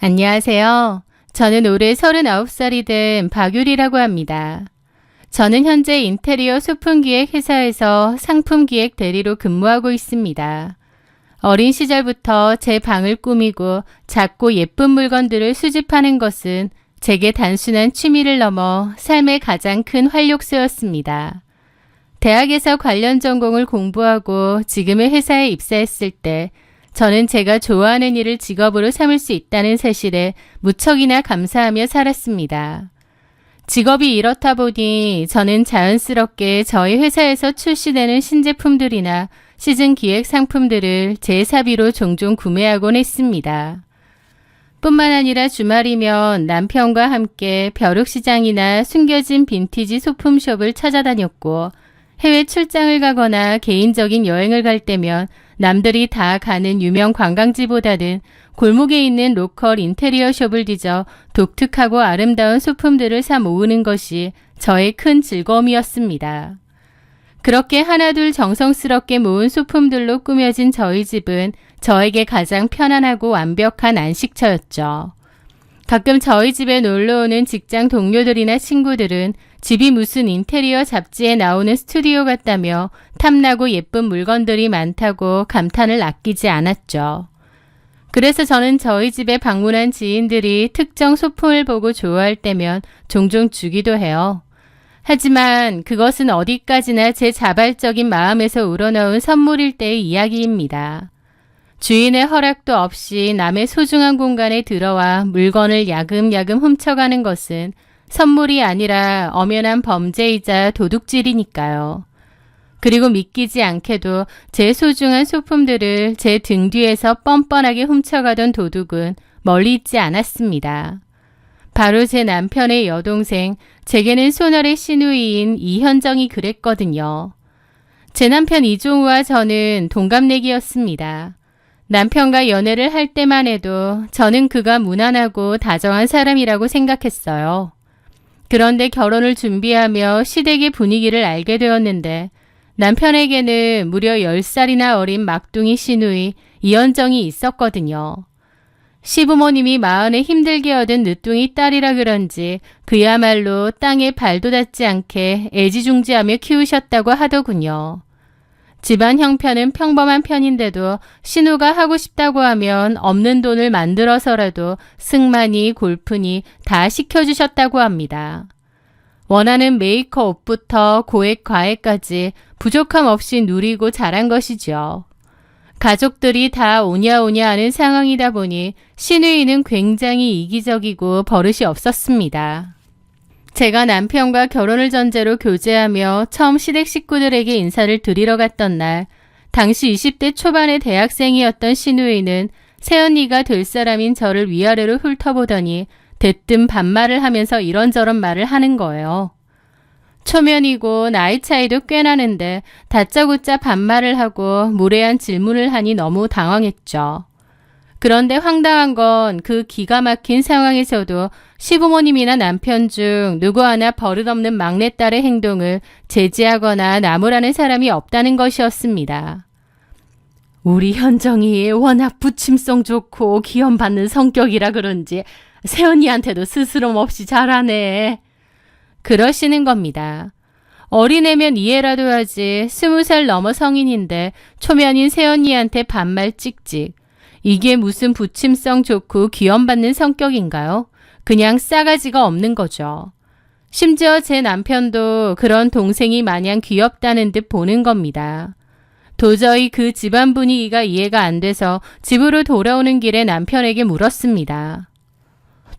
안녕하세요. 저는 올해 39살이 된 박유리라고 합니다. 저는 현재 인테리어 소품기획 회사에서 상품기획 대리로 근무하고 있습니다. 어린 시절부터 제 방을 꾸미고 작고 예쁜 물건들을 수집하는 것은 제게 단순한 취미를 넘어 삶의 가장 큰 활력소였습니다. 대학에서 관련 전공을 공부하고 지금의 회사에 입사했을 때 저는 제가 좋아하는 일을 직업으로 삼을 수 있다는 사실에 무척이나 감사하며 살았습니다. 직업이 이렇다 보니 저는 자연스럽게 저희 회사에서 출시되는 신제품들이나 시즌 기획 상품들을 제 사비로 종종 구매하곤 했습니다. 뿐만 아니라 주말이면 남편과 함께 벼룩시장이나 숨겨진 빈티지 소품숍을 찾아다녔고 해외 출장을 가거나 개인적인 여행을 갈 때면 남들이 다 가는 유명 관광지보다는 골목에 있는 로컬 인테리어 숍을 뒤져 독특하고 아름다운 소품들을 사 모으는 것이 저의 큰 즐거움이었습니다. 그렇게 하나둘 정성스럽게 모은 소품들로 꾸며진 저희 집은 저에게 가장 편안하고 완벽한 안식처였죠. 가끔 저희 집에 놀러오는 직장 동료들이나 친구들은 집이 무슨 인테리어 잡지에 나오는 스튜디오 같다며 탐나고 예쁜 물건들이 많다고 감탄을 아끼지 않았죠. 그래서 저는 저희 집에 방문한 지인들이 특정 소품을 보고 좋아할 때면 종종 주기도 해요. 하지만 그것은 어디까지나 제 자발적인 마음에서 우러나온 선물일 때의 이야기입니다. 주인의 허락도 없이 남의 소중한 공간에 들어와 물건을 야금야금 훔쳐가는 것은 선물이 아니라 엄연한 범죄이자 도둑질이니까요. 그리고 믿기지 않게도 제 소중한 소품들을 제 등 뒤에서 뻔뻔하게 훔쳐가던 도둑은 멀리 있지 않았습니다. 바로 제 남편의 여동생, 제게는 손아래 시누이인 이현정이 그랬거든요. 제 남편 이종우와 저는 동갑내기였습니다. 남편과 연애를 할 때만 해도 저는 그가 무난하고 다정한 사람이라고 생각했어요. 그런데 결혼을 준비하며 시댁의 분위기를 알게 되었는데 남편에게는 무려 10살이나 어린 막둥이 시누이 이현정이 있었거든요. 시부모님이 마흔에 힘들게 얻은 늦둥이 딸이라 그런지 그야말로 땅에 발도 닿지 않게 애지중지하며 키우셨다고 하더군요. 집안 형편은 평범한 편인데도 신우가 하고 싶다고 하면 없는 돈을 만들어서라도 승마니 골프니 다 시켜주셨다고 합니다. 원하는 메이커 옷부터 고액 과외까지 부족함 없이 누리고 자란 것이죠. 가족들이 다 오냐오냐 하는 상황이다 보니 시누이는 굉장히 이기적이고 버릇이 없었습니다. 제가 남편과 결혼을 전제로 교제하며 처음 시댁 식구들에게 인사를 드리러 갔던 날, 당시 20대 초반의 대학생이었던 시누이는 새언니가 될 사람인 저를 위아래로 훑어보더니 대뜸 반말을 하면서 이런저런 말을 하는 거예요. 초면이고 나이 차이도 꽤 나는데 다짜고짜 반말을 하고 무례한 질문을 하니 너무 당황했죠. 그런데 황당한 건 그 기가 막힌 상황에서도 시부모님이나 남편 중 누구 하나 버릇없는 막내딸의 행동을 제지하거나 나무라는 사람이 없다는 것이었습니다. 우리 현정이 워낙 부침성 좋고 기염받는 성격이라 그런지 새언니한테도 스스럼 없이 잘하네. 그러시는 겁니다. 어린애면 이해라도 하지 20살 넘어 성인인데 초면인 새언니한테 반말 찍찍. 이게 무슨 부침성 좋고 귀염받는 성격인가요? 그냥 싸가지가 없는 거죠. 심지어 제 남편도 그런 동생이 마냥 귀엽다는 듯 보는 겁니다. 도저히 그 집안 분위기가 이해가 안 돼서 집으로 돌아오는 길에 남편에게 물었습니다.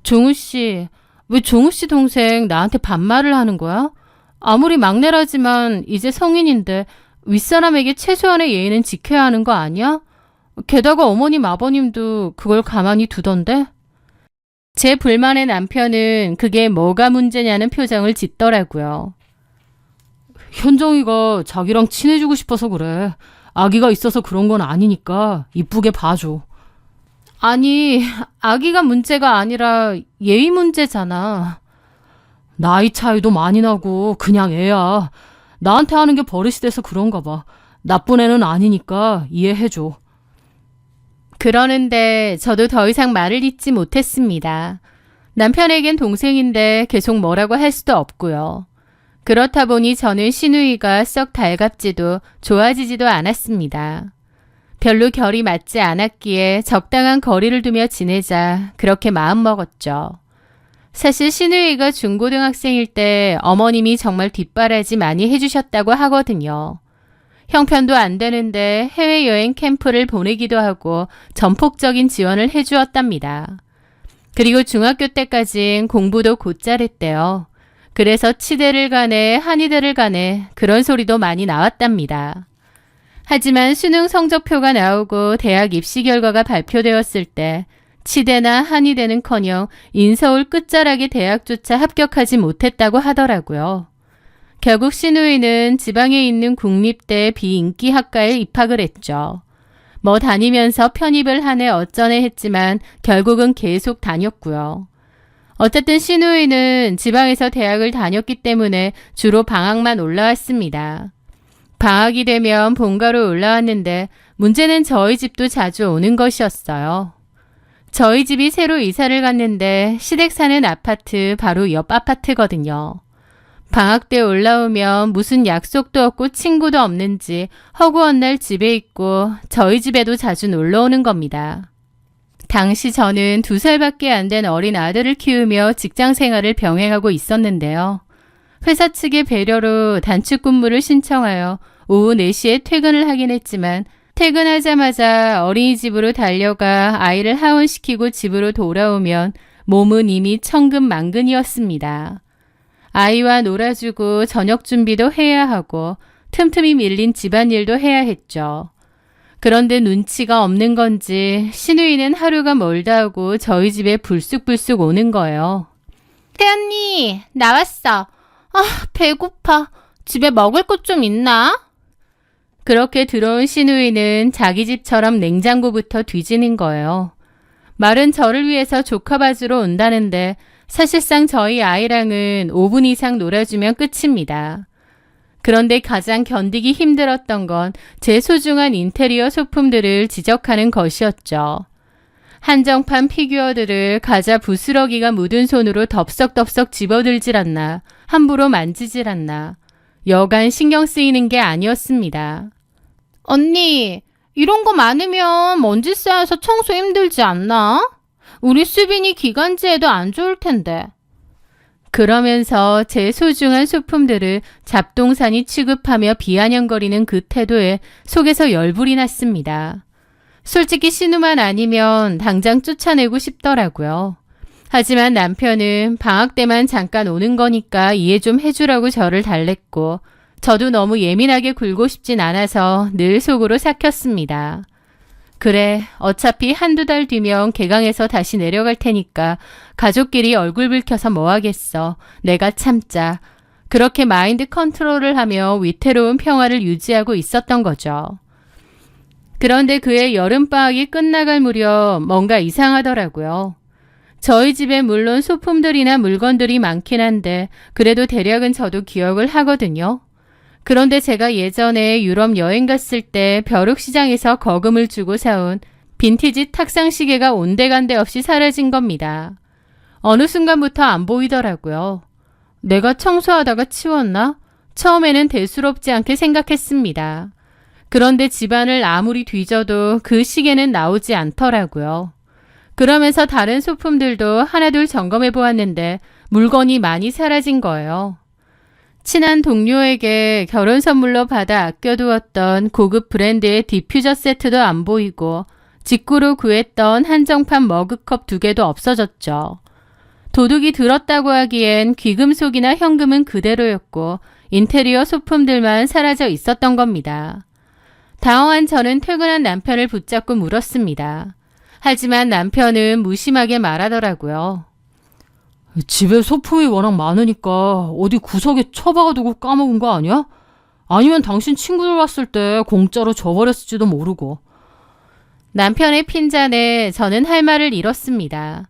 종우씨, 왜 종우씨 동생 나한테 반말을 하는 거야? 아무리 막내라지만 이제 성인인데 윗사람에게 최소한의 예의는 지켜야 하는 거 아니야? 게다가 어머님 아버님도 그걸 가만히 두던데? 제 불만의 남편은 그게 뭐가 문제냐는 표정을 짓더라고요. 현정이가 자기랑 친해지고 싶어서 그래. 아기가 있어서 그런 건 아니니까 이쁘게 봐줘. 아니, 아기가 문제가 아니라 예의 문제잖아. 나이 차이도 많이 나고 그냥 애야. 나한테 하는 게 버릇이 돼서 그런가 봐. 나쁜 애는 아니니까 이해해줘. 그러는데 저도 더 이상 말을 잇지 못했습니다. 남편에겐 동생인데 계속 뭐라고 할 수도 없고요. 그렇다 보니 저는 시누이가 썩 달갑지도 좋아지지도 않았습니다. 별로 결이 맞지 않았기에 적당한 거리를 두며 지내자 그렇게 마음먹었죠. 사실 시누이가 중고등학생일 때 어머님이 정말 뒷바라지 많이 해주셨다고 하거든요. 형편도 안 되는데 해외여행 캠프를 보내기도 하고 전폭적인 지원을 해주었답니다. 그리고 중학교 때까진 공부도 곧잘했대요. 그래서 치대를 가네 한의대를 가네 그런 소리도 많이 나왔답니다. 하지만 수능 성적표가 나오고 대학 입시 결과가 발표되었을 때 치대나 한의대는커녕 인서울 끝자락의 대학조차 합격하지 못했다고 하더라고요. 결국 시누이는 지방에 있는 국립대 비인기 학과에 입학을 했죠. 뭐 다니면서 편입을 하네 어쩌네 했지만 결국은 계속 다녔고요. 어쨌든 시누이는 지방에서 대학을 다녔기 때문에 주로 방학만 올라왔습니다. 방학이 되면 본가로 올라왔는데 문제는 저희 집도 자주 오는 것이었어요. 저희 집이 새로 이사를 갔는데 시댁 사는 아파트 바로 옆 아파트거든요. 방학 때 올라오면 무슨 약속도 없고 친구도 없는지 허구한 날 집에 있고 저희 집에도 자주 놀러 오는 겁니다. 당시 저는 2살밖에 안 된 어린 아들을 키우며 직장 생활을 병행하고 있었는데요. 회사 측의 배려로 단축 근무를 신청하여 오후 4시에 퇴근을 하긴 했지만 퇴근하자마자 어린이집으로 달려가 아이를 하원시키고 집으로 돌아오면 몸은 이미 천근만근이었습니다. 아이와 놀아주고 저녁 준비도 해야 하고 틈틈이 밀린 집안일도 해야 했죠. 그런데 눈치가 없는 건지 시누이는 하루가 멀다 하고 저희 집에 불쑥불쑥 오는 거예요. 태연니 나왔어. 배고파. 집에 먹을 것 좀 있나? 그렇게 들어온 시누이는 자기 집처럼 냉장고부터 뒤지는 거예요. 말은 저를 위해서 조카바주러 온다는데 사실상 저희 아이랑은 5분 이상 놀아주면 끝입니다. 그런데 가장 견디기 힘들었던 건 제 소중한 인테리어 소품들을 지적하는 것이었죠. 한정판 피규어들을 가자 부스러기가 묻은 손으로 덥석덥석 집어들질 않나, 함부로 만지질 않나, 여간 신경 쓰이는 게 아니었습니다. 언니, 이런 거 많으면 먼지 쌓여서 청소 힘들지 않나? 우리 수빈이 기관지에도 안 좋을 텐데. 그러면서 제 소중한 소품들을 잡동사니 취급하며 비아냥거리는 그 태도에 속에서 열불이 났습니다. 솔직히 신우만 아니면 당장 쫓아내고 싶더라고요. 하지만 남편은 방학 때만 잠깐 오는 거니까 이해 좀 해주라고 저를 달랬고 저도 너무 예민하게 굴고 싶진 않아서 늘 속으로 삭혔습니다. 그래, 어차피 1~2달 뒤면 개강해서 다시 내려갈 테니까 가족끼리 얼굴 붉혀서 뭐 하겠어. 내가 참자. 그렇게 마인드 컨트롤을 하며 위태로운 평화를 유지하고 있었던 거죠. 그런데 그의 여름방학이 끝나갈 무렵 뭔가 이상하더라고요. 저희 집에 물론 소품들이나 물건들이 많긴 한데 그래도 대략은 저도 기억을 하거든요. 그런데 제가 예전에 유럽 여행 갔을 때 벼룩시장에서 거금을 주고 사온 빈티지 탁상시계가 온데간데 없이 사라진 겁니다. 어느 순간부터 안 보이더라고요. 내가 청소하다가 치웠나? 처음에는 대수롭지 않게 생각했습니다. 그런데 집안을 아무리 뒤져도 그 시계는 나오지 않더라고요. 그러면서 다른 소품들도 하나둘 점검해 보았는데 물건이 많이 사라진 거예요. 친한 동료에게 결혼 선물로 받아 아껴두었던 고급 브랜드의 디퓨저 세트도 안 보이고 직구로 구했던 한정판 머그컵 2개도 없어졌죠. 도둑이 들었다고 하기엔 귀금속이나 현금은 그대로였고 인테리어 소품들만 사라져 있었던 겁니다. 당황한 저는 퇴근한 남편을 붙잡고 물었습니다. 하지만 남편은 무심하게 말하더라고요. 집에 소품이 워낙 많으니까 어디 구석에 처박아두고 까먹은 거 아니야? 아니면 당신 친구들 왔을 때 공짜로 줘버렸을지도 모르고. 남편의 핀잔에 저는 할 말을 잃었습니다.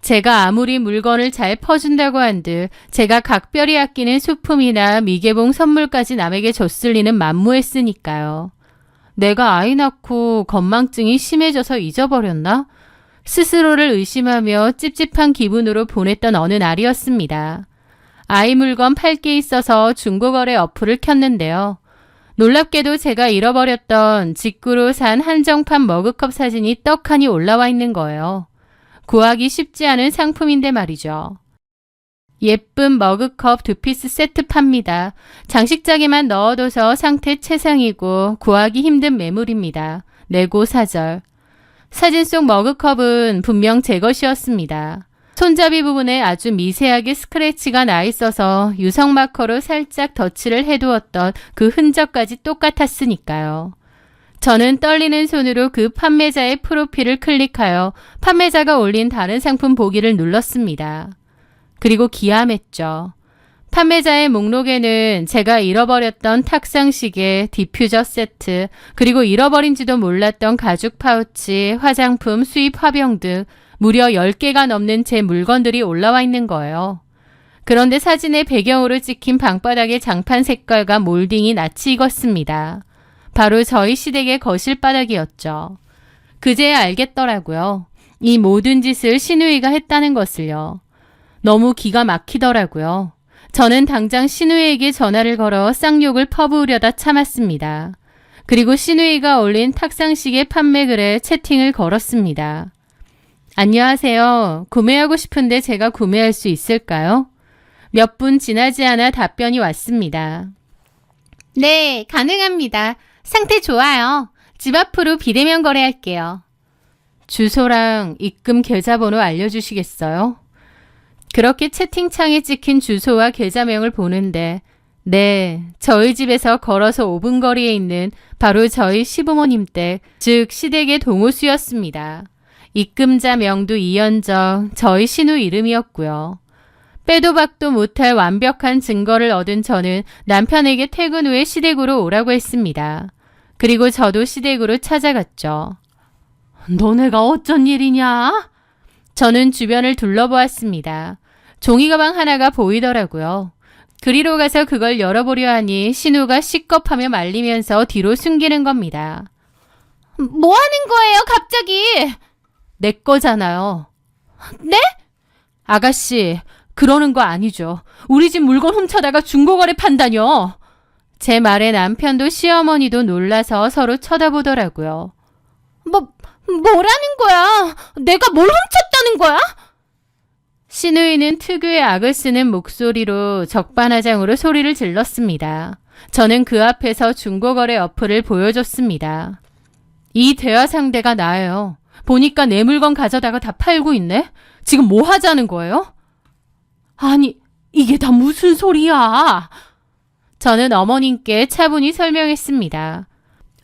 제가 아무리 물건을 잘 퍼준다고 한들 제가 각별히 아끼는 소품이나 미개봉 선물까지 남에게 줬을 리는 만무했으니까요. 내가 아이 낳고 건망증이 심해져서 잊어버렸나? 스스로를 의심하며 찝찝한 기분으로 보냈던 어느 날이었습니다. 아이 물건 팔 게 있어서 중고거래 어플을 켰는데요. 놀랍게도 제가 잃어버렸던 직구로 산 한정판 머그컵 사진이 떡하니 올라와 있는 거예요. 구하기 쉽지 않은 상품인데 말이죠. 예쁜 머그컵 2피스 세트 팝니다. 장식장에만 넣어둬서 상태 최상이고 구하기 힘든 매물입니다. 내고 사절. 사진 속 머그컵은 분명 제 것이었습니다. 손잡이 부분에 아주 미세하게 스크래치가 나 있어서 유성 마커로 살짝 덧칠을 해두었던 그 흔적까지 똑같았으니까요. 저는 떨리는 손으로 그 판매자의 프로필을 클릭하여 판매자가 올린 다른 상품 보기를 눌렀습니다. 그리고 기함했죠. 판매자의 목록에는 제가 잃어버렸던 탁상시계, 디퓨저 세트, 그리고 잃어버린지도 몰랐던 가죽 파우치, 화장품, 수입 화병 등 무려 10개가 넘는 제 물건들이 올라와 있는 거예요. 그런데 사진의 배경으로 찍힌 방바닥의 장판 색깔과 몰딩이 낯이 익었습니다. 바로 저희 시댁의 거실 바닥이었죠. 그제야 알겠더라고요. 이 모든 짓을 신우이가 했다는 것을요. 너무 기가 막히더라고요. 저는 당장 신우이에게 전화를 걸어 쌍욕을 퍼부으려다 참았습니다. 그리고 신우이가 올린 탁상시계 판매글에 채팅을 걸었습니다. 안녕하세요. 구매하고 싶은데 제가 구매할 수 있을까요? 몇 분 지나지 않아 답변이 왔습니다. 네, 가능합니다. 상태 좋아요. 집 앞으로 비대면 거래할게요. 주소랑 입금 계좌번호 알려주시겠어요? 그렇게 채팅창에 찍힌 주소와 계좌명을 보는데 네, 저희 집에서 걸어서 5분 거리에 있는 바로 저희 시부모님 댁, 즉 시댁의 동호수였습니다. 입금자 명도 이현정, 저희 신우 이름이었고요. 빼도 박도 못할 완벽한 증거를 얻은 저는 남편에게 퇴근 후에 시댁으로 오라고 했습니다. 그리고 저도 시댁으로 찾아갔죠. 너네가 어쩐 일이냐? 저는 주변을 둘러보았습니다. 종이 가방 하나가 보이더라고요. 그리로 가서 그걸 열어보려 하니 신우가 시겁하며 말리면서 뒤로 숨기는 겁니다. 뭐 하는 거예요, 갑자기? 내 거잖아요. 네? 아가씨, 그러는 거 아니죠. 우리 집 물건 훔쳐다가 중고거래 판다뇨. 제 말에 남편도 시어머니도 놀라서 서로 쳐다보더라고요. 뭐라는 거야? 내가 뭘 훔쳤다는 거야? 신우이는 특유의 악을 쓰는 목소리로 적반하장으로 소리를 질렀습니다. 저는 그 앞에서 중고거래 어플을 보여줬습니다. 이 대화 상대가 나예요. 보니까 내 물건 가져다가 다 팔고 있네? 지금 뭐 하자는 거예요? 아니, 이게 다 무슨 소리야? 저는 어머님께 차분히 설명했습니다.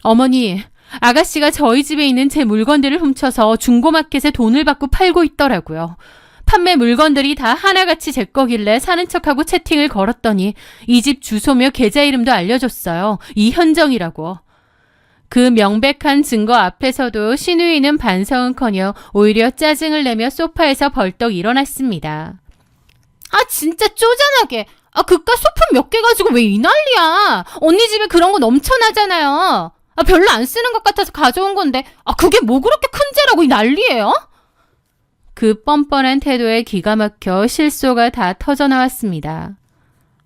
어머니, 아가씨가 저희 집에 있는 제 물건들을 훔쳐서 중고마켓에 돈을 받고 팔고 있더라고요. 판매 물건들이 다 하나같이 제 거길래 사는 척하고 채팅을 걸었더니 이 집 주소며 계좌 이름도 알려줬어요. 이현정이라고. 그 명백한 증거 앞에서도 신우이는 반성은커녕 오히려 짜증을 내며 소파에서 벌떡 일어났습니다. 아, 진짜 쪼잔하게. 그깟 소품 몇 개 가지고 왜 이 난리야? 언니 집에 그런 거 넘쳐나잖아요. 별로 안 쓰는 것 같아서 가져온 건데 그게 뭐 그렇게 큰 죄라고 이 난리예요? 그 뻔뻔한 태도에 기가 막혀 실소가 다 터져나왔습니다.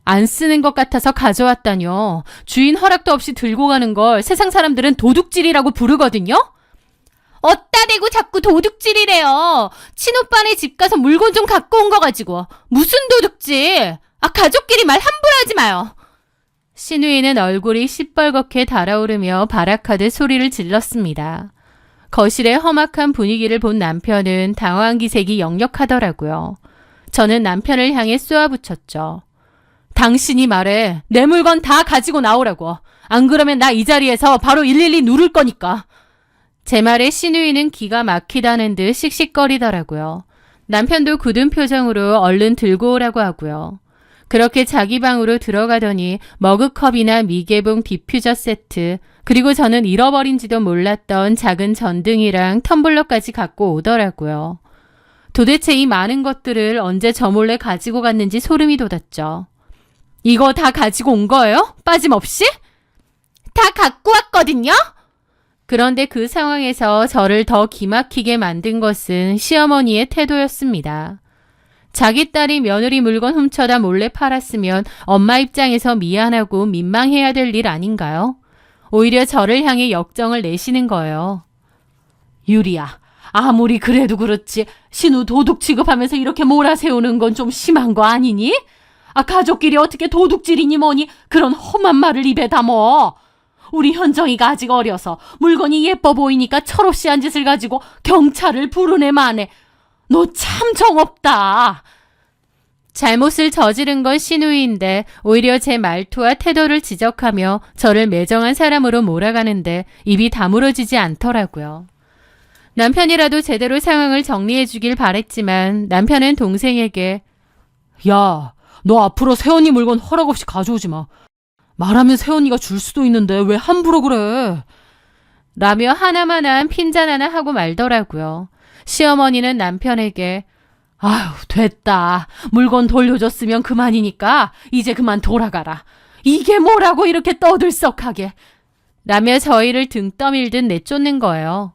안 쓰는 것 같아서 가져왔다뇨. 주인 허락도 없이 들고 가는 걸 세상 사람들은 도둑질이라고 부르거든요? 어따 대고 자꾸 도둑질이래요. 친오빠네 집 가서 물건 좀 갖고 온 거 가지고. 무슨 도둑질? 가족끼리 말 함부로 하지 마요. 신우이는 얼굴이 시뻘겋게 달아오르며 발악하듯 소리를 질렀습니다. 거실의 험악한 분위기를 본 남편은 당황한 기색이 역력하더라고요. 저는 남편을 향해 쏘아붙였죠. 당신이 말해. 내 물건 다 가지고 나오라고. 안 그러면 나 이 자리에서 바로 112 누를 거니까. 제 말에 신우이는 기가 막히다는 듯 씩씩거리더라고요. 남편도 굳은 표정으로 얼른 들고 오라고 하고요. 그렇게 자기 방으로 들어가더니 머그컵이나 미개봉 디퓨저 세트, 그리고 저는 잃어버린지도 몰랐던 작은 전등이랑 텀블러까지 갖고 오더라고요. 도대체 이 많은 것들을 언제 저 몰래 가지고 갔는지 소름이 돋았죠. 이거 다 가지고 온 거예요? 빠짐없이? 다 갖고 왔거든요? 그런데 그 상황에서 저를 더 기막히게 만든 것은 시어머니의 태도였습니다. 자기 딸이 며느리 물건 훔쳐다 몰래 팔았으면 엄마 입장에서 미안하고 민망해야 될 일 아닌가요? 오히려 저를 향해 역정을 내시는 거예요. 유리야, 아무리 그래도 그렇지 신우 도둑 취급하면서 이렇게 몰아세우는 건 좀 심한 거 아니니? 가족끼리 어떻게 도둑질이니 뭐니 그런 험한 말을 입에 담어. 우리 현정이가 아직 어려서 물건이 예뻐 보이니까 철없이 한 짓을 가지고 경찰을 부르네 마네. 너 참 정없다. 잘못을 저지른 건 신우이인데 오히려 제 말투와 태도를 지적하며 저를 매정한 사람으로 몰아가는데 입이 다물어지지 않더라고요. 남편이라도 제대로 상황을 정리해 주길 바랬지만 남편은 동생에게 야, 너 앞으로 새언니 물건 허락 없이 가져오지 마. 말하면 새언니가 줄 수도 있는데 왜 함부로 그래? 라며 하나만한 핀잔 하나 하고 말더라고요. 시어머니는 남편에게 아휴, 됐다. 물건 돌려줬으면 그만이니까 이제 그만 돌아가라. 이게 뭐라고 이렇게 떠들썩하게. 라며 저희를 등 떠밀듯 내쫓는 거예요.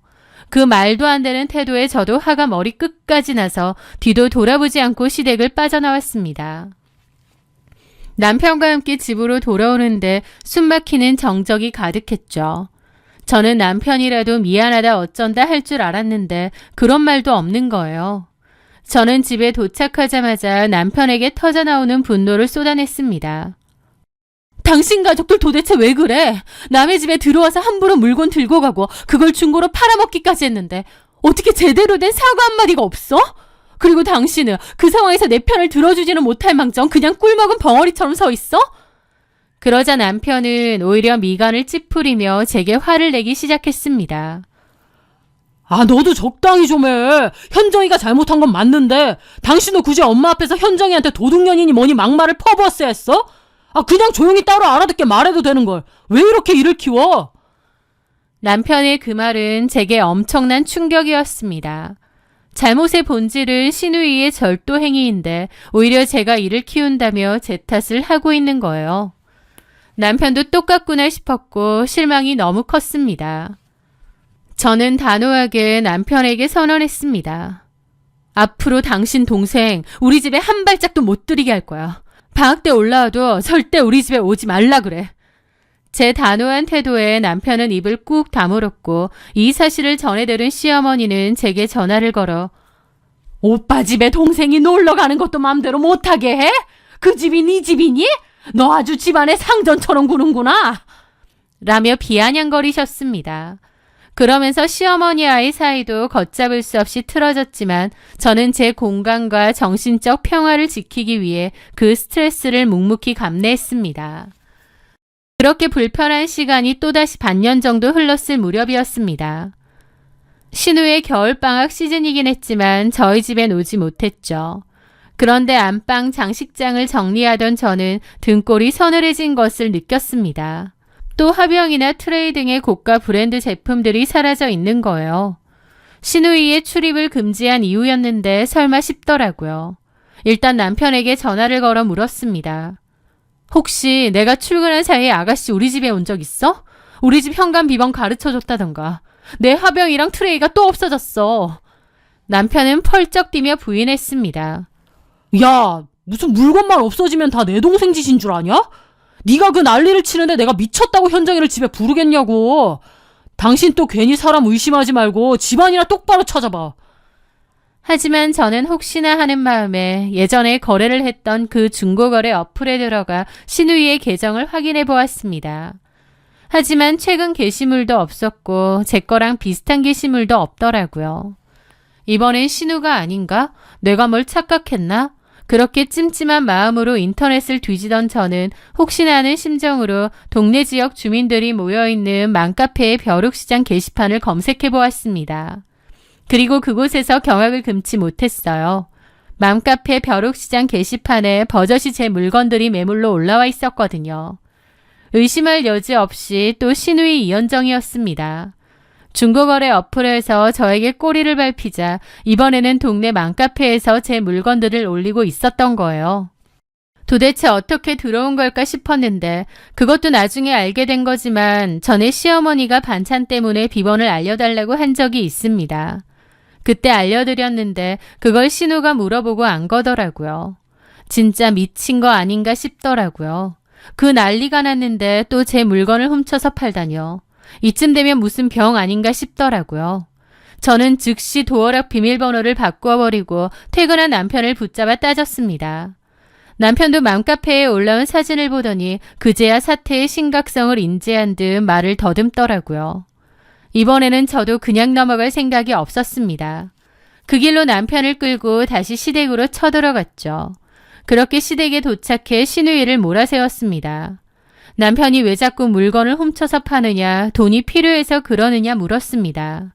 그 말도 안 되는 태도에 저도 화가 머리 끝까지 나서 뒤도 돌아보지 않고 시댁을 빠져나왔습니다. 남편과 함께 집으로 돌아오는데 숨막히는 정적이 가득했죠. 저는 남편이라도 미안하다 어쩐다 할 줄 알았는데 그런 말도 없는 거예요. 저는 집에 도착하자마자 남편에게 터져나오는 분노를 쏟아냈습니다. 당신 가족들 도대체 왜 그래? 남의 집에 들어와서 함부로 물건 들고 가고 그걸 중고로 팔아먹기까지 했는데 어떻게 제대로 된 사과 한마디가 없어? 그리고 당신은 그 상황에서 내 편을 들어주지는 못할 망정 그냥 꿀먹은 벙어리처럼 서 있어? 그러자 남편은 오히려 미간을 찌푸리며 제게 화를 내기 시작했습니다. 너도 적당히 좀 해. 현정이가 잘못한 건 맞는데 당신도 굳이 엄마 앞에서 현정이한테 도둑년이니 뭐니 막말을 퍼부었어야 했어? 그냥 조용히 따로 알아듣게 말해도 되는 걸. 왜 이렇게 일을 키워? 남편의 그 말은 제게 엄청난 충격이었습니다. 잘못의 본질은 시누이의 절도 행위인데 오히려 제가 이를 키운다며 제 탓을 하고 있는 거예요. 남편도 똑같구나 싶었고 실망이 너무 컸습니다. 저는 단호하게 남편에게 선언했습니다. 앞으로 당신 동생 우리 집에 한 발짝도 못 들이게 할 거야. 방학 때 올라와도 절대 우리 집에 오지 말라 그래. 제 단호한 태도에 남편은 입을 꾹 다물었고 이 사실을 전해 들은 시어머니는 제게 전화를 걸어 오빠 집에 동생이 놀러 가는 것도 맘대로 못하게 해? 그 집이 네 집이니? 너 아주 집안에 상전처럼 구는구나. 라며 비아냥거리셨습니다. 그러면서 시어머니와의 사이도 걷잡을 수 없이 틀어졌지만 저는 제 공간과 정신적 평화를 지키기 위해 그 스트레스를 묵묵히 감내했습니다. 그렇게 불편한 시간이 또다시 반년 정도 흘렀을 무렵이었습니다. 신우의 겨울방학 시즌이긴 했지만 저희 집엔 오지 못했죠. 그런데 안방 장식장을 정리하던 저는 등골이 서늘해진 것을 느꼈습니다. 또 화병이나 트레이 등의 고가 브랜드 제품들이 사라져 있는 거예요. 시누이의 출입을 금지한 이유였는데 설마 싶더라고요. 일단 남편에게 전화를 걸어 물었습니다. 혹시 내가 출근한 사이에 아가씨 우리 집에 온 적 있어? 우리 집 현관 비번 가르쳐줬다던가. 내 화병이랑 트레이가 또 없어졌어. 남편은 펄쩍 뛰며 부인했습니다. 야, 무슨 물건만 없어지면 다 내 동생 짓인 줄 아냐? 네가 그 난리를 치는데 내가 미쳤다고 현정이를 집에 부르겠냐고. 당신 또 괜히 사람 의심하지 말고 집안이나 똑바로 찾아봐. 하지만 저는 혹시나 하는 마음에 예전에 거래를 했던 그 중고거래 어플에 들어가 신우이의 계정을 확인해 보았습니다. 하지만 최근 게시물도 없었고 제 거랑 비슷한 게시물도 없더라고요. 이번엔 신우가 아닌가? 내가 뭘 착각했나? 그렇게 찜찜한 마음으로 인터넷을 뒤지던 저는 혹시나 하는 심정으로 동네 지역 주민들이 모여있는 맘카페의 벼룩시장 게시판을 검색해 보았습니다. 그리고 그곳에서 경악을 금치 못했어요. 맘카페 벼룩시장 게시판에 버젓이 제 물건들이 매물로 올라와 있었거든요. 의심할 여지 없이 또 신우이 이현정이었습니다. 중고거래 어플에서 저에게 꼬리를 밟히자 이번에는 동네 맘카페에서 제 물건들을 올리고 있었던 거예요. 도대체 어떻게 들어온 걸까 싶었는데 그것도 나중에 알게 된 거지만 전에 시어머니가 반찬 때문에 비번을 알려달라고 한 적이 있습니다. 그때 알려드렸는데 그걸 신우가 물어보고 안 거더라고요. 진짜 미친 거 아닌가 싶더라고요. 그 난리가 났는데 또 제 물건을 훔쳐서 팔다뇨. 이쯤 되면 무슨 병 아닌가 싶더라고요. 저는 즉시 도어락 비밀번호를 바꾸어버리고 퇴근한 남편을 붙잡아 따졌습니다. 남편도 맘카페에 올라온 사진을 보더니 그제야 사태의 심각성을 인지한 듯 말을 더듬더라고요. 이번에는 저도 그냥 넘어갈 생각이 없었습니다. 그 길로 남편을 끌고 다시 시댁으로 쳐들어갔죠. 그렇게 시댁에 도착해 신우이를 몰아세웠습니다. 남편이 왜 자꾸 물건을 훔쳐서 파느냐, 돈이 필요해서 그러느냐 물었습니다.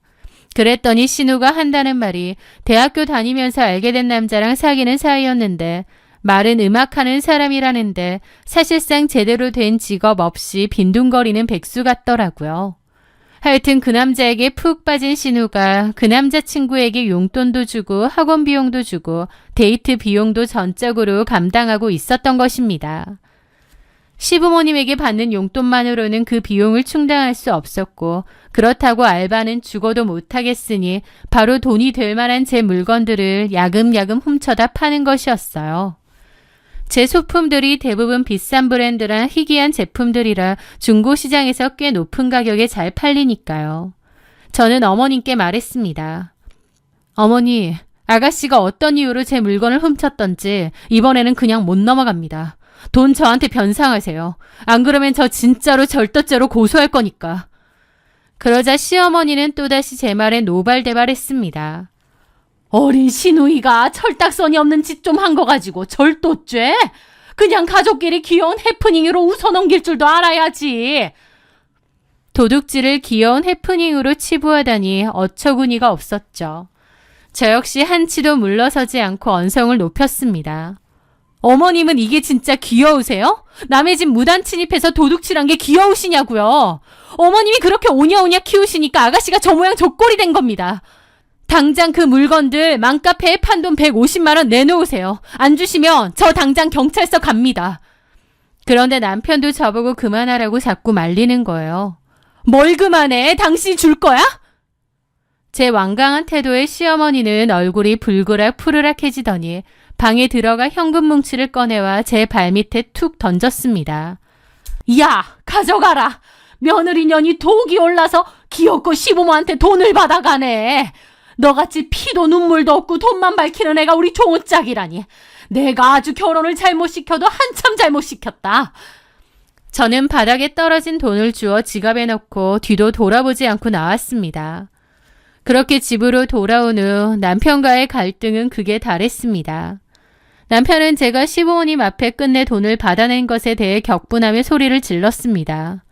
그랬더니 신우가 한다는 말이 대학교 다니면서 알게 된 남자랑 사귀는 사이였는데 말은 음악하는 사람이라는데 사실상 제대로 된 직업 없이 빈둥거리는 백수 같더라고요. 하여튼 그 남자에게 푹 빠진 신우가 그 남자친구에게 용돈도 주고 학원 비용도 주고 데이트 비용도 전적으로 감당하고 있었던 것입니다. 시부모님에게 받는 용돈만으로는 그 비용을 충당할 수 없었고 그렇다고 알바는 죽어도 못하겠으니 바로 돈이 될 만한 제 물건들을 야금야금 훔쳐다 파는 것이었어요. 제 소품들이 대부분 비싼 브랜드랑 희귀한 제품들이라 중고시장에서 꽤 높은 가격에 잘 팔리니까요. 저는 어머님께 말했습니다. 어머니, 아가씨가 어떤 이유로 제 물건을 훔쳤던지 이번에는 그냥 못 넘어갑니다. 돈 저한테 변상하세요. 안 그러면 저 진짜로 절도죄로 고소할 거니까. 그러자 시어머니는 또다시 제 말에 노발대발했습니다. 어린 신우이가 철딱선이 없는 짓 좀 한 거 가지고 절도죄? 그냥 가족끼리 귀여운 해프닝으로 웃어넘길 줄도 알아야지. 도둑질을 귀여운 해프닝으로 치부하다니 어처구니가 없었죠. 저 역시 한치도 물러서지 않고 언성을 높였습니다. 어머님은 이게 진짜 귀여우세요? 남의 집 무단 침입해서 도둑질한 게 귀여우시냐고요? 어머님이 그렇게 오냐오냐 키우시니까 아가씨가 저 모양 저 꼴이 된 겁니다. 당장 그 물건들 맘카페에 판 돈 150만 원 내놓으세요. 안 주시면 저 당장 경찰서 갑니다. 그런데 남편도 저보고 그만하라고 자꾸 말리는 거예요. 뭘 그만해? 당신이 줄 거야? 제 완강한 태도에 시어머니는 얼굴이 불그락 푸르락해지더니 방에 들어가 현금 뭉치를 꺼내와 제 발밑에 툭 던졌습니다. 야, 가져가라. 며느리년이 독이 올라서 기어코 시부모한테 돈을 받아가네. 너같이 피도 눈물도 없고 돈만 밝히는 애가 우리 좋은 짝이라니. 내가 아주 결혼을 잘못 시켜도 한참 잘못 시켰다. 저는 바닥에 떨어진 돈을 주워 지갑에 넣고 뒤도 돌아보지 않고 나왔습니다. 그렇게 집으로 돌아온 후 남편과의 갈등은 극에 달했습니다. 남편은 제가 시부모님 앞에 끝내 돈을 받아낸 것에 대해 격분하며 소리를 질렀습니다.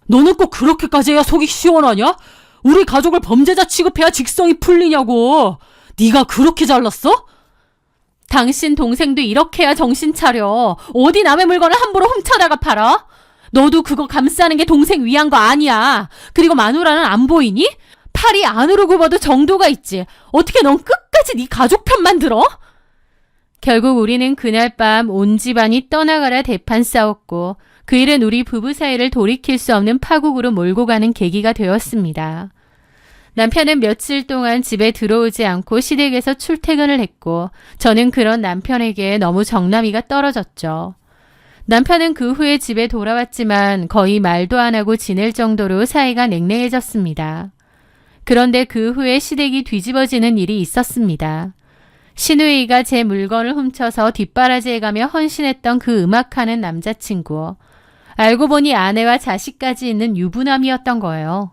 너는 꼭 그렇게까지 해야 속이 시원하냐? 우리 가족을 범죄자 취급해야 직성이 풀리냐고. 네가 그렇게 잘났어? 당신 동생도 이렇게 해야 정신 차려. 어디 남의 물건을 함부로 훔쳐다가 팔아? 너도 그거 감싸는 게 동생 위한 거 아니야. 그리고 마누라는 안 보이니? 팔이 안으로 굽어도 정도가 있지. 어떻게 넌 끝까지 네 가족 편만 들어? 결국 우리는 그날 밤 온 집안이 떠나가라 대판 싸웠고 그 일은 우리 부부 사이를 돌이킬 수 없는 파국으로 몰고 가는 계기가 되었습니다. 남편은 며칠 동안 집에 들어오지 않고 시댁에서 출퇴근을 했고 저는 그런 남편에게 너무 정남이가 떨어졌죠. 남편은 그 후에 집에 돌아왔지만 거의 말도 안 하고 지낼 정도로 사이가 냉랭해졌습니다. 그런데 그 후에 시댁이 뒤집어지는 일이 있었습니다. 신우이가 제 물건을 훔쳐서 뒷바라지해가며 헌신했던 그 음악하는 남자친구. 알고 보니 아내와 자식까지 있는 유부남이었던 거예요.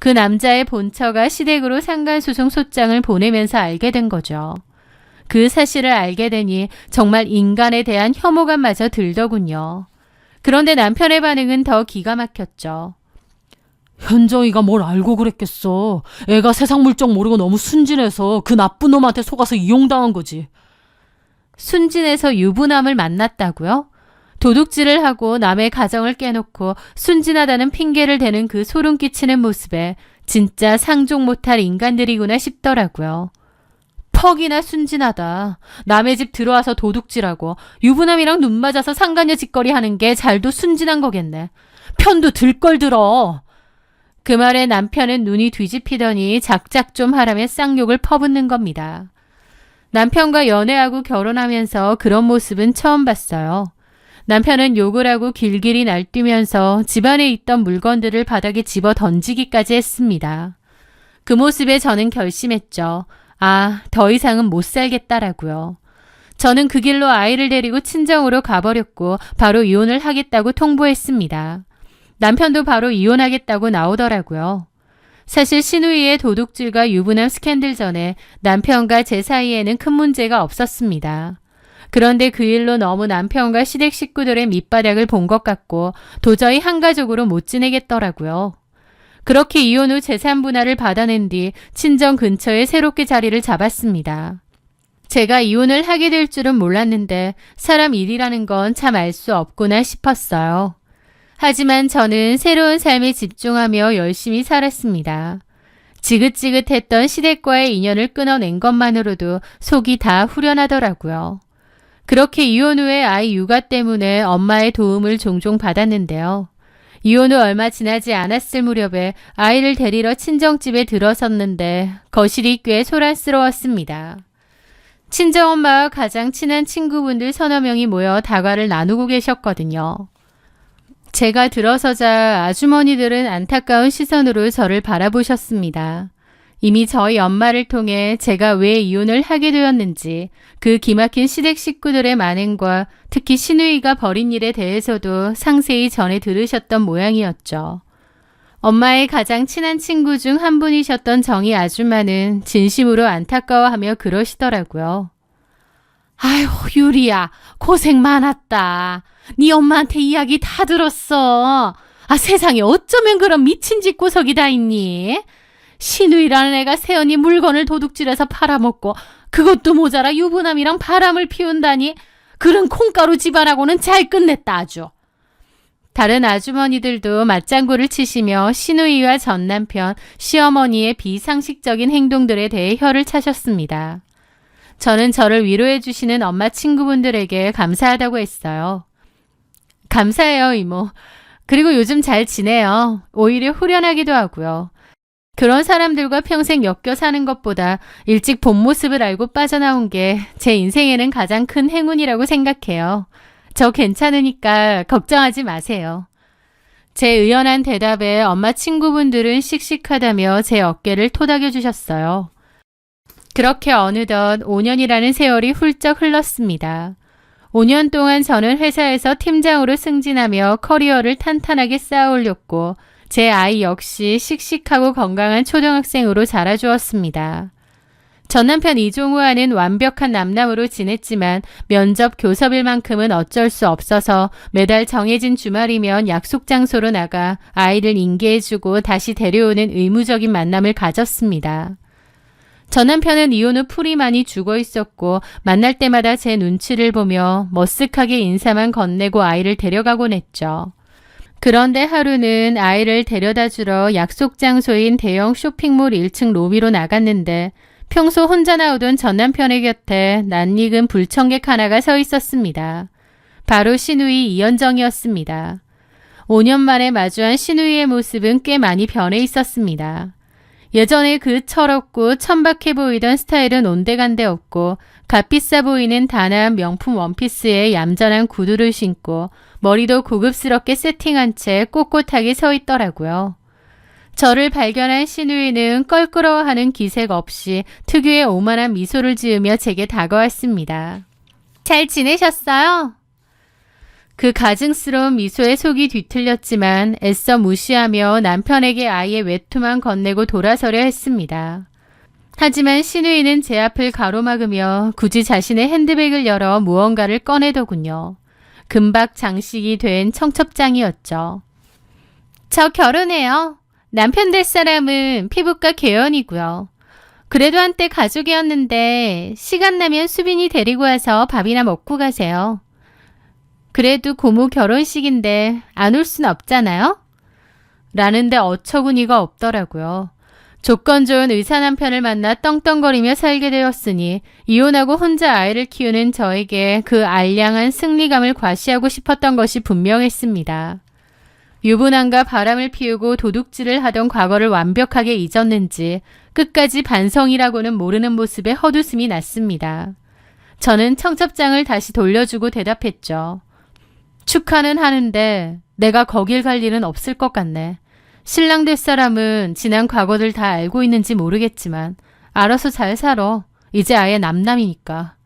그 남자의 본처가 시댁으로 상간소송 소장을 보내면서 알게 된 거죠. 그 사실을 알게 되니 정말 인간에 대한 혐오감마저 들더군요. 그런데 남편의 반응은 더 기가 막혔죠. 현정이가 뭘 알고 그랬겠어. 애가 세상 물정 모르고 너무 순진해서 그 나쁜 놈한테 속아서 이용당한 거지. 순진해서 유부남을 만났다고요? 도둑질을 하고 남의 가정을 깨놓고 순진하다는 핑계를 대는 그 소름 끼치는 모습에 진짜 상종 못할 인간들이구나 싶더라고요. 턱이나 순진하다. 남의 집 들어와서 도둑질하고 유부남이랑 눈 맞아서 상간녀 짓거리 하는 게 잘도 순진한 거겠네. 편도 들 걸 들어. 그 말에 남편은 눈이 뒤집히더니 작작 좀 하라며 쌍욕을 퍼붓는 겁니다. 남편과 연애하고 결혼하면서 그런 모습은 처음 봤어요. 남편은 욕을 하고 길길이 날뛰면서 집안에 있던 물건들을 바닥에 집어 던지기까지 했습니다. 그 모습에 저는 결심했죠. 더 이상은 못 살겠다라고요. 저는 그 길로 아이를 데리고 친정으로 가버렸고 바로 이혼을 하겠다고 통보했습니다. 남편도 바로 이혼하겠다고 나오더라고요. 사실 신우이의 도둑질과 유부남 스캔들 전에 남편과 제 사이에는 큰 문제가 없었습니다. 그런데 그 일로 너무 남편과 시댁 식구들의 밑바닥을 본 것 같고 도저히 한가족으로 못 지내겠더라고요. 그렇게 이혼 후 재산 분할을 받아낸 뒤 친정 근처에 새롭게 자리를 잡았습니다. 제가 이혼을 하게 될 줄은 몰랐는데 사람 일이라는 건 참 알 수 없구나 싶었어요. 하지만 저는 새로운 삶에 집중하며 열심히 살았습니다. 지긋지긋했던 시댁과의 인연을 끊어낸 것만으로도 속이 다 후련하더라고요. 그렇게 이혼 후에 아이 육아 때문에 엄마의 도움을 종종 받았는데요. 이혼 후 얼마 지나지 않았을 무렵에 아이를 데리러 친정집에 들어섰는데 거실이 꽤 소란스러웠습니다. 친정엄마와 가장 친한 친구분들 서너 명이 모여 다과를 나누고 계셨거든요. 제가 들어서자 아주머니들은 안타까운 시선으로 저를 바라보셨습니다. 이미 저희 엄마를 통해 제가 왜 이혼을 하게 되었는지 그 기막힌 시댁 식구들의 만행과 특히 신우이가 벌인 일에 대해서도 상세히 전해 들으셨던 모양이었죠. 엄마의 가장 친한 친구 중 한 분이셨던 정희 아줌마는 진심으로 안타까워하며 그러시더라고요. 아휴, 유리야, 고생 많았다. 네 엄마한테 이야기 다 들었어. 세상에 어쩌면 그런 미친 집구석이 다 있니? 신우이라는 애가 세연이 물건을 도둑질해서 팔아먹고 그것도 모자라 유부남이랑 바람을 피운다니. 그런 콩가루 집안하고는 잘 끝냈다 아주. 다른 아주머니들도 맞장구를 치시며 신우이와 전남편, 시어머니의 비상식적인 행동들에 대해 혀를 차셨습니다. 저는 저를 위로해 주시는 엄마 친구분들에게 감사하다고 했어요. 감사해요, 이모. 그리고 요즘 잘 지내요. 오히려 후련하기도 하고요. 그런 사람들과 평생 엮여 사는 것보다 일찍 본 모습을 알고 빠져나온 게 제 인생에는 가장 큰 행운이라고 생각해요. 저 괜찮으니까 걱정하지 마세요. 제 의연한 대답에 엄마 친구분들은 씩씩하다며 제 어깨를 토닥여 주셨어요. 그렇게 어느덧 5년이라는 세월이 훌쩍 흘렀습니다. 5년 동안 저는 회사에서 팀장으로 승진하며 커리어를 탄탄하게 쌓아올렸고 제 아이 역시 씩씩하고 건강한 초등학생으로 자라주었습니다. 전 남편 이종우와는 완벽한 남남으로 지냈지만 면접 교섭일만큼은 어쩔 수 없어서 매달 정해진 주말이면 약속 장소로 나가 아이를 인계해주고 다시 데려오는 의무적인 만남을 가졌습니다. 전 남편은 이혼 후 풀이 많이 죽어 있었고 만날 때마다 제 눈치를 보며 머쓱하게 인사만 건네고 아이를 데려가곤 했죠. 그런데 하루는 아이를 데려다 주러 약속 장소인 대형 쇼핑몰 1층 로비로 나갔는데 평소 혼자 나오던 전 남편의 곁에 낯익은 불청객 하나가 서 있었습니다. 바로 신우이 이현정이었습니다. 5년 만에 마주한 신우이의 모습은 꽤 많이 변해 있었습니다. 예전에 그 철없고 천박해 보이던 스타일은 온데간데 없고 값비싸 보이는 단아한 명품 원피스에 얌전한 구두를 신고 머리도 고급스럽게 세팅한 채 꼿꼿하게 서 있더라고요. 저를 발견한 신우이는 껄끄러워하는 기색 없이 특유의 오만한 미소를 지으며 제게 다가왔습니다. 잘 지내셨어요? 그 가증스러운 미소에 속이 뒤틀렸지만 애써 무시하며 남편에게 아이의 외투만 건네고 돌아서려 했습니다. 하지만 신우이는 제 앞을 가로막으며 굳이 자신의 핸드백을 열어 무언가를 꺼내더군요. 금박 장식이 된 청첩장이었죠. 저 결혼해요. 남편 될 사람은 피부과 개연이고요. 그래도 한때 가족이었는데 시간 나면 수빈이 데리고 와서 밥이나 먹고 가세요. 그래도 고모 결혼식인데 안 올 순 없잖아요? 라는데 어처구니가 없더라고요. 조건 좋은 의사 남편을 만나 떵떵거리며 살게 되었으니 이혼하고 혼자 아이를 키우는 저에게 그 알량한 승리감을 과시하고 싶었던 것이 분명했습니다. 유부남과 바람을 피우고 도둑질을 하던 과거를 완벽하게 잊었는지 끝까지 반성이라고는 모르는 모습에 헛웃음이 났습니다. 저는 청첩장을 다시 돌려주고 대답했죠. 축하는 하는데 내가 거길 갈 일은 없을 것 같네. 신랑 될 사람은 지난 과거들 다 알고 있는지 모르겠지만 알아서 잘 살아. 이제 아예 남남이니까.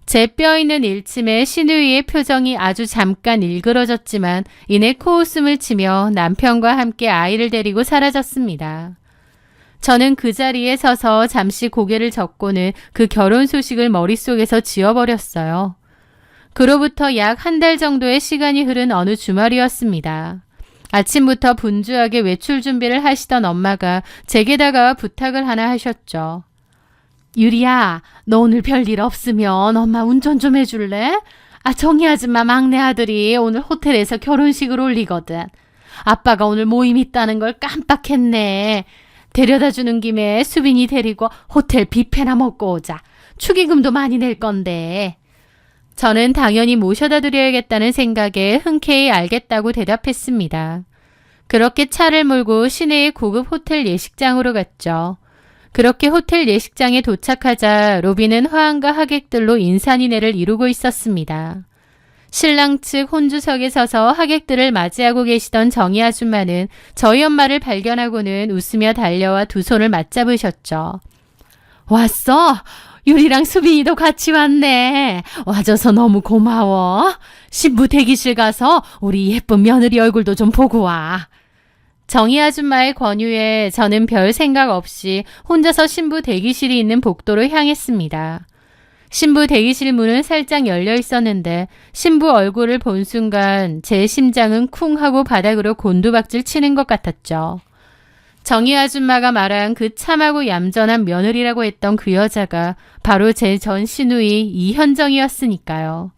제 뼈있는 일침에 신우이의 표정이 아주 잠깐 일그러졌지만 이내 코웃음을 치며 남편과 함께 아이를 데리고 사라졌습니다. 저는 그 자리에 서서 잠시 고개를 젓고는 그 결혼 소식을 머릿속에서 지워버렸어요. 그로부터 약 한 달 정도의 시간이 흐른 어느 주말이었습니다. 아침부터 분주하게 외출 준비를 하시던 엄마가 제게 다가와 부탁을 하나 하셨죠. 유리야, 너 오늘 별일 없으면 엄마 운전 좀 해줄래? 정희 아줌마 막내 아들이 오늘 호텔에서 결혼식을 올리거든. 아빠가 오늘 모임 있다는 걸 깜빡했네. 데려다 주는 김에 수빈이 데리고 호텔 뷔페나 먹고 오자. 축의금도 많이 낼 건데. 저는 당연히 모셔다 드려야겠다는 생각에 흔쾌히 알겠다고 대답했습니다. 그렇게 차를 몰고 시내의 고급 호텔 예식장으로 갔죠. 그렇게 호텔 예식장에 도착하자 로비는 화환과 하객들로 인산인해를 이루고 있었습니다. 신랑 측 혼주석에 서서 하객들을 맞이하고 계시던 정희 아줌마는 저희 엄마를 발견하고는 웃으며 달려와 두 손을 맞잡으셨죠. 왔어? 유리랑 수빈이도 같이 왔네. 와줘서 너무 고마워. 신부 대기실 가서 우리 예쁜 며느리 얼굴도 좀 보고 와. 정희 아줌마의 권유에 저는 별 생각 없이 혼자서 신부 대기실이 있는 복도로 향했습니다. 신부 대기실 문은 살짝 열려 있었는데 신부 얼굴을 본 순간 제 심장은 쿵 하고 바닥으로 곤두박질 치는 것 같았죠. 정희 아줌마가 말한 그 참하고 얌전한 며느리라고 했던 그 여자가 바로 제 전 시누이 이현정이었으니까요.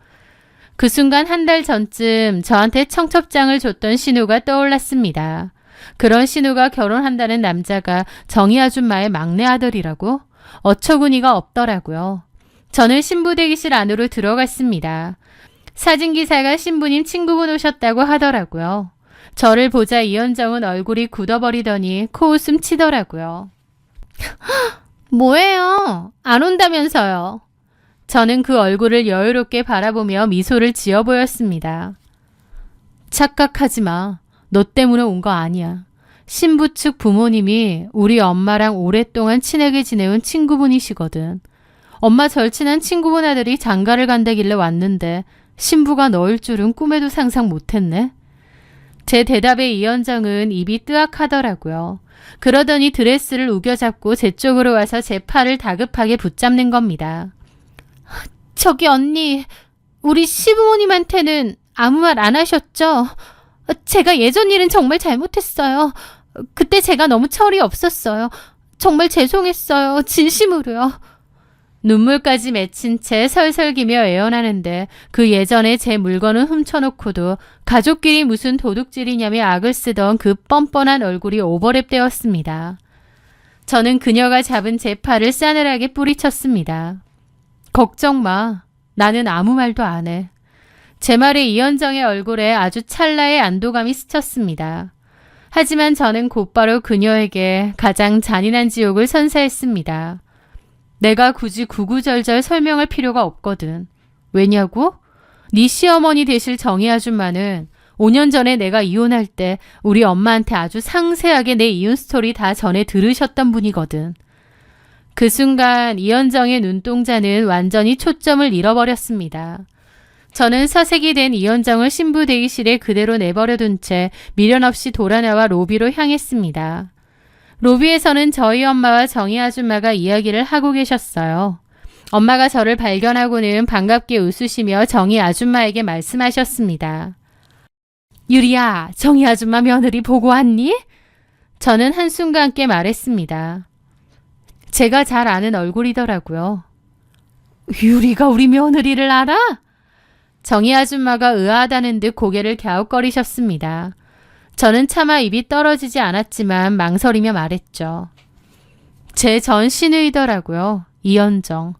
그 순간 한 달 전쯤 저한테 청첩장을 줬던 신우가 떠올랐습니다. 그런 신우가 결혼한다는 남자가 정희 아줌마의 막내 아들이라고? 어처구니가 없더라고요. 저는 신부 대기실 안으로 들어갔습니다. 사진기사가 신부님 친구분 오셨다고 하더라고요. 저를 보자 이현정은 얼굴이 굳어버리더니 코웃음 치더라고요. 뭐예요? 안 온다면서요. 저는 그 얼굴을 여유롭게 바라보며 미소를 지어 보였습니다. 착각하지 마. 너 때문에 온 거 아니야. 신부 측 부모님이 우리 엄마랑 오랫동안 친하게 지내온 친구분이시거든. 엄마 절친한 친구분 아들이 장가를 간다길래 왔는데 신부가 너일 줄은 꿈에도 상상 못했네. 제 대답에 이현정은 입이 뜨악하더라고요. 그러더니 드레스를 우겨잡고 제 쪽으로 와서 제 팔을 다급하게 붙잡는 겁니다. 저기 언니, 우리 시부모님한테는 아무 말 안 하셨죠? 제가 예전 일은 정말 잘못했어요. 그때 제가 너무 철이 없었어요. 정말 죄송했어요. 진심으로요. 눈물까지 맺힌 채 설설기며 애원하는데 그 예전에 제 물건을 훔쳐놓고도 가족끼리 무슨 도둑질이냐며 악을 쓰던 그 뻔뻔한 얼굴이 오버랩되었습니다. 저는 그녀가 잡은 제 팔을 싸늘하게 뿌리쳤습니다. 걱정 마. 나는 아무 말도 안 해. 제 말에 이현정의 얼굴에 아주 찰나의 안도감이 스쳤습니다. 하지만 저는 곧바로 그녀에게 가장 잔인한 지옥을 선사했습니다. 내가 굳이 구구절절 설명할 필요가 없거든. 왜냐고? 네 시어머니 되실 정희 아줌마는 5년 전에 내가 이혼할 때 우리 엄마한테 아주 상세하게 내 이혼 스토리 다 전해 들으셨던 분이거든. 그 순간 이현정의 눈동자는 완전히 초점을 잃어버렸습니다. 저는 서색이 된 이현정을 신부 대기실에 그대로 내버려둔 채 미련 없이 돌아나와 로비로 향했습니다. 로비에서는 저희 엄마와 정희 아줌마가 이야기를 하고 계셨어요. 엄마가 저를 발견하고는 반갑게 웃으시며 정희 아줌마에게 말씀하셨습니다. 유리야, 정희 아줌마 며느리 보고 왔니? 저는 한순간께 말했습니다. 제가 잘 아는 얼굴이더라고요. 유리가 우리 며느리를 알아? 정희 아줌마가 의아하다는 듯 고개를 갸웃거리셨습니다. 저는 차마 입이 떨어지지 않았지만 망설이며 말했죠. 제 전 시누이더라고요. 이현정.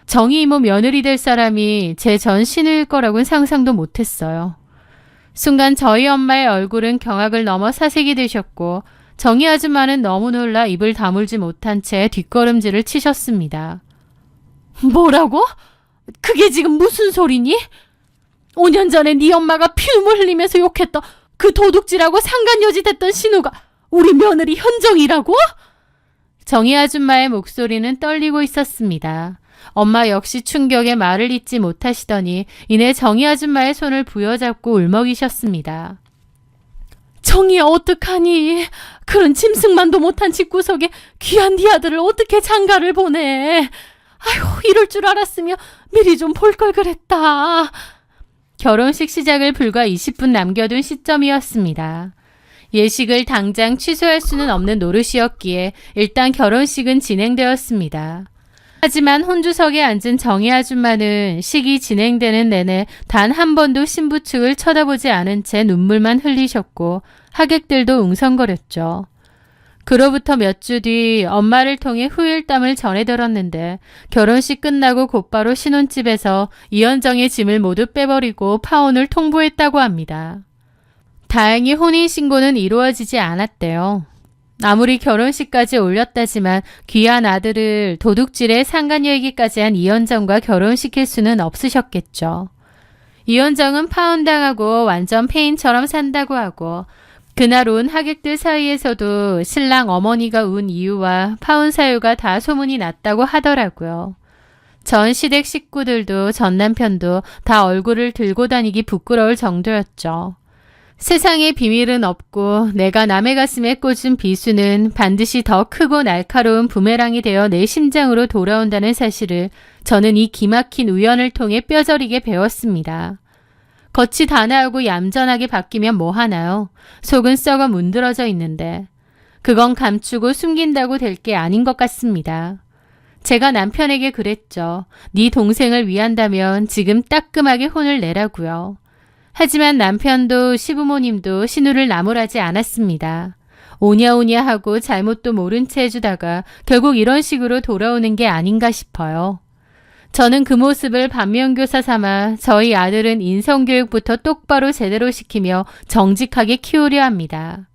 정희 이모 며느리 될 사람이 제 전 시누일 거라고는 상상도 못했어요. 순간 저희 엄마의 얼굴은 경악을 넘어 사색이 되셨고 정희 아줌마는 너무 놀라 입을 다물지 못한 채 뒷걸음질을 치셨습니다. 뭐라고? 그게 지금 무슨 소리니? 5년 전에 네 엄마가 피눈물 흘리면서 욕했던 그 도둑질하고 상간여지 됐던 신우가 우리 며느리 현정이라고? 정희 아줌마의 목소리는 떨리고 있었습니다. 엄마 역시 충격에 말을 잇지 못하시더니 이내 정희 아줌마의 손을 부여잡고 울먹이셨습니다. 정희야 어떡하니? 그런 짐승만도 못한 집구석에 귀한 네 아들을 어떻게 장가를 보내? 아휴, 이럴 줄 알았으면 미리 좀 볼 걸 그랬다. 결혼식 시작을 불과 20분 남겨둔 시점이었습니다. 예식을 당장 취소할 수는 없는 노릇이었기에 일단 결혼식은 진행되었습니다. 하지만 혼주석에 앉은 정희 아줌마는 식이 진행되는 내내 단 한 번도 신부 측을 쳐다보지 않은 채 눈물만 흘리셨고 하객들도 웅성거렸죠. 그로부터 몇 주 뒤 엄마를 통해 후일담을 전해 들었는데 결혼식 끝나고 곧바로 신혼집에서 이현정의 짐을 모두 빼버리고 파혼을 통보했다고 합니다. 다행히 혼인신고는 이루어지지 않았대요. 아무리 결혼식까지 올렸다지만 귀한 아들을 도둑질에 상간여기까지 한 이현정과 결혼시킬 수는 없으셨겠죠. 이현정은 파혼당하고 완전 폐인처럼 산다고 하고 그날 온 하객들 사이에서도 신랑 어머니가 운 이유와 파혼 사유가 다 소문이 났다고 하더라고요. 전 시댁 식구들도 전 남편도 다 얼굴을 들고 다니기 부끄러울 정도였죠. 세상에 비밀은 없고 내가 남의 가슴에 꽂은 비수는 반드시 더 크고 날카로운 부메랑이 되어 내 심장으로 돌아온다는 사실을 저는 이 기막힌 우연을 통해 뼈저리게 배웠습니다. 겉이 단아하고 얌전하게 바뀌면 뭐하나요? 속은 썩어 문드러져 있는데. 그건 감추고 숨긴다고 될 게 아닌 것 같습니다. 제가 남편에게 그랬죠. 네 동생을 위한다면 지금 따끔하게 혼을 내라고요. 하지만 남편도 시부모님도 신우를 나무라지 않았습니다. 오냐오냐 하고 잘못도 모른 채 해주다가 결국 이런 식으로 돌아오는 게 아닌가 싶어요. 저는 그 모습을 반면교사 삼아 저희 아들은 인성교육부터 똑바로 제대로 시키며 정직하게 키우려 합니다.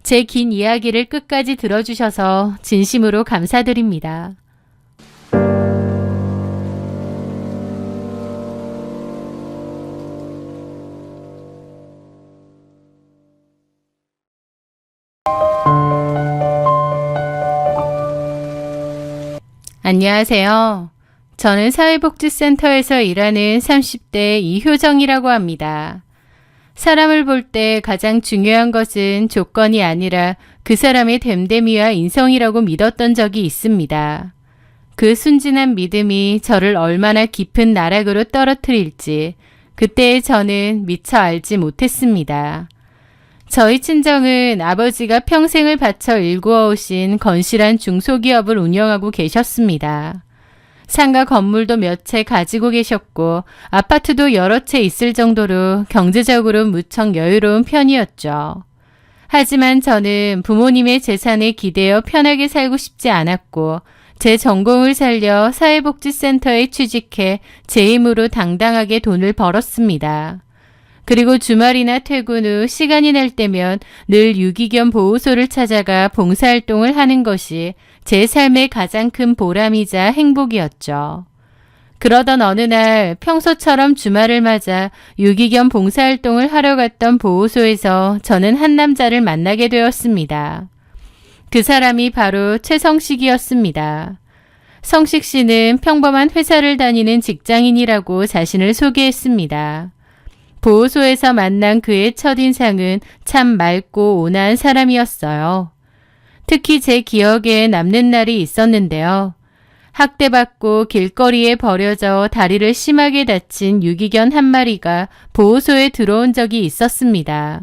제 긴 이야기를 끝까지 들어주셔서 진심으로 감사드립니다. 안녕하세요. 저는 사회복지센터에서 일하는 30대 이효정이라고 합니다. 사람을 볼 때 가장 중요한 것은 조건이 아니라 그 사람의 됨됨이와 인성이라고 믿었던 적이 있습니다. 그 순진한 믿음이 저를 얼마나 깊은 나락으로 떨어뜨릴지 그때의 저는 미처 알지 못했습니다. 저희 친정은 아버지가 평생을 바쳐 일구어 오신 건실한 중소기업을 운영하고 계셨습니다. 상가 건물도 몇 채 가지고 계셨고 아파트도 여러 채 있을 정도로 경제적으로 무척 여유로운 편이었죠. 하지만 저는 부모님의 재산에 기대어 편하게 살고 싶지 않았고 제 전공을 살려 사회복지센터에 취직해 제 힘으로 당당하게 돈을 벌었습니다. 그리고 주말이나 퇴근 후 시간이 날 때면 늘 유기견 보호소를 찾아가 봉사활동을 하는 것이 제 삶의 가장 큰 보람이자 행복이었죠. 그러던 어느 날 평소처럼 주말을 맞아 유기견 봉사활동을 하러 갔던 보호소에서 저는 한 남자를 만나게 되었습니다. 그 사람이 바로 최성식이었습니다. 성식 씨는 평범한 회사를 다니는 직장인이라고 자신을 소개했습니다. 보호소에서 만난 그의 첫인상은 참 맑고 온화한 사람이었어요. 특히 제 기억에 남는 날이 있었는데요. 학대받고 길거리에 버려져 다리를 심하게 다친 유기견 한 마리가 보호소에 들어온 적이 있었습니다.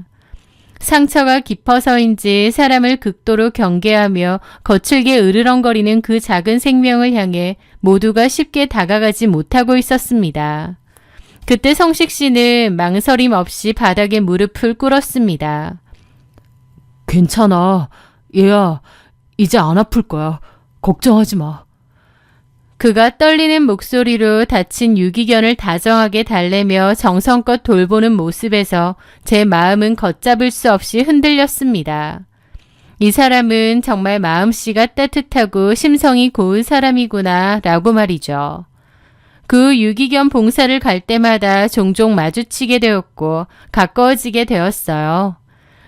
상처가 깊어서인지 사람을 극도로 경계하며 거칠게 으르렁거리는 그 작은 생명을 향해 모두가 쉽게 다가가지 못하고 있었습니다. 그때 성식 씨는 망설임 없이 바닥에 무릎을 꿇었습니다. 괜찮아. 얘야, 이제 안 아플 거야. 걱정하지 마. 그가 떨리는 목소리로 다친 유기견을 다정하게 달래며 정성껏 돌보는 모습에서 제 마음은 걷잡을 수 없이 흔들렸습니다. 이 사람은 정말 마음씨가 따뜻하고 심성이 고운 사람이구나 라고 말이죠. 그 유기견 봉사를 갈 때마다 종종 마주치게 되었고 가까워지게 되었어요.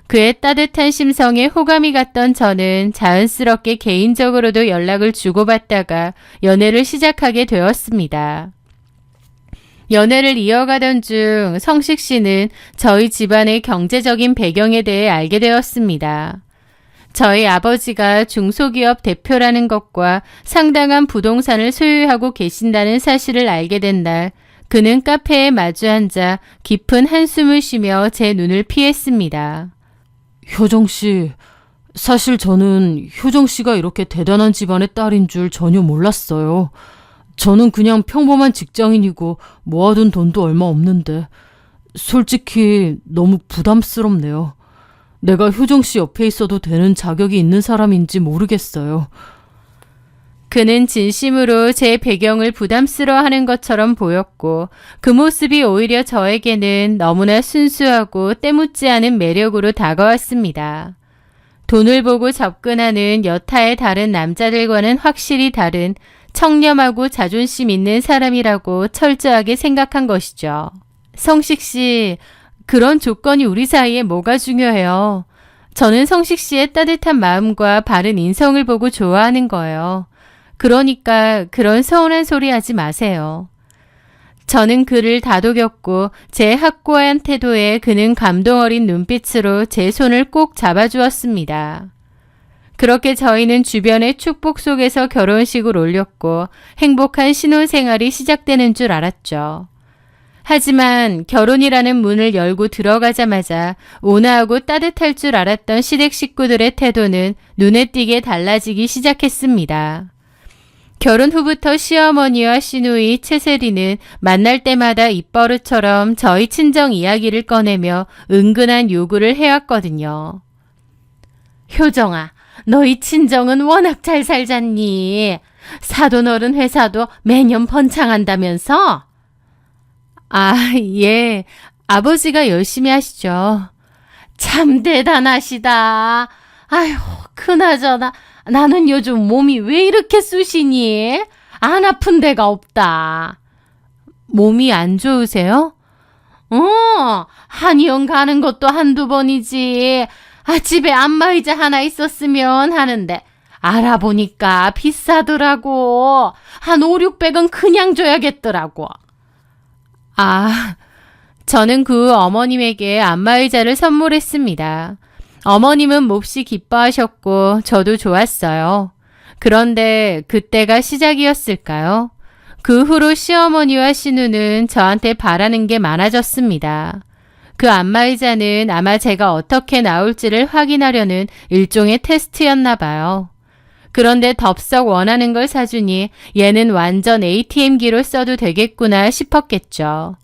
그의 따뜻한 심성에 호감이 갔던 저는 자연스럽게 개인적으로도 연락을 주고받다가 연애를 시작하게 되었습니다. 연애를 이어가던 중 성식 씨는 저희 집안의 경제적인 배경에 대해 알게 되었습니다. 저희 아버지가 중소기업 대표라는 것과 상당한 부동산을 소유하고 계신다는 사실을 알게 된 날, 그는 카페에 마주 앉아 깊은 한숨을 쉬며 제 눈을 피했습니다. 효정 씨, 사실 저는 효정 씨가 이렇게 대단한 집안의 딸인 줄 전혀 몰랐어요. 저는 그냥 평범한 직장인이고 모아둔 돈도 얼마 없는데 솔직히 너무 부담스럽네요. 내가 효정 씨 옆에 있어도 되는 자격이 있는 사람인지 모르겠어요. 그는 진심으로 제 배경을 부담스러워하는 것처럼 보였고 그 모습이 오히려 저에게는 너무나 순수하고 때묻지 않은 매력으로 다가왔습니다. 돈을 보고 접근하는 여타의 다른 남자들과는 확실히 다른 청렴하고 자존심 있는 사람이라고 철저하게 생각한 것이죠. 성식 씨, 그런 조건이 우리 사이에 뭐가 중요해요. 저는 성식 씨의 따뜻한 마음과 바른 인성을 보고 좋아하는 거예요. 그러니까 그런 서운한 소리 하지 마세요. 저는 그를 다독였고 제 확고한 태도에 그는 감동 어린 눈빛으로 제 손을 꼭 잡아주었습니다. 그렇게 저희는 주변의 축복 속에서 결혼식을 올렸고 행복한 신혼생활이 시작되는 줄 알았죠. 하지만 결혼이라는 문을 열고 들어가자마자 온화하고 따뜻할 줄 알았던 시댁 식구들의 태도는 눈에 띄게 달라지기 시작했습니다. 결혼 후부터 시어머니와 시누이 채세리는 만날 때마다 입버릇처럼 저희 친정 이야기를 꺼내며 은근한 요구를 해왔거든요. 효정아, 너희 친정은 워낙 잘 살잖니. 사돈어른 회사도 매년 번창한다면서? 아, 예. 아버지가 열심히 하시죠. 참 대단하시다. 아휴, 그나저나 나는 요즘 몸이 왜 이렇게 쑤시니? 안 아픈 데가 없다. 몸이 안 좋으세요? 한의원 가는 것도 한두 번이지. 집에 안마의자 하나 있었으면 하는데 알아보니까 비싸더라고. 한 5, 600은 그냥 줘야겠더라고. 저는 그 어머님에게 안마의자를 선물했습니다. 어머님은 몹시 기뻐하셨고 저도 좋았어요. 그런데 그때가 시작이었을까요? 그 후로 시어머니와 시누는 저한테 바라는 게 많아졌습니다. 그 안마의자는 아마 제가 어떻게 나올지를 확인하려는 일종의 테스트였나 봐요. 그런데 덥석 원하는 걸 사주니 얘는 완전 ATM기로 써도 되겠구나 싶었겠죠.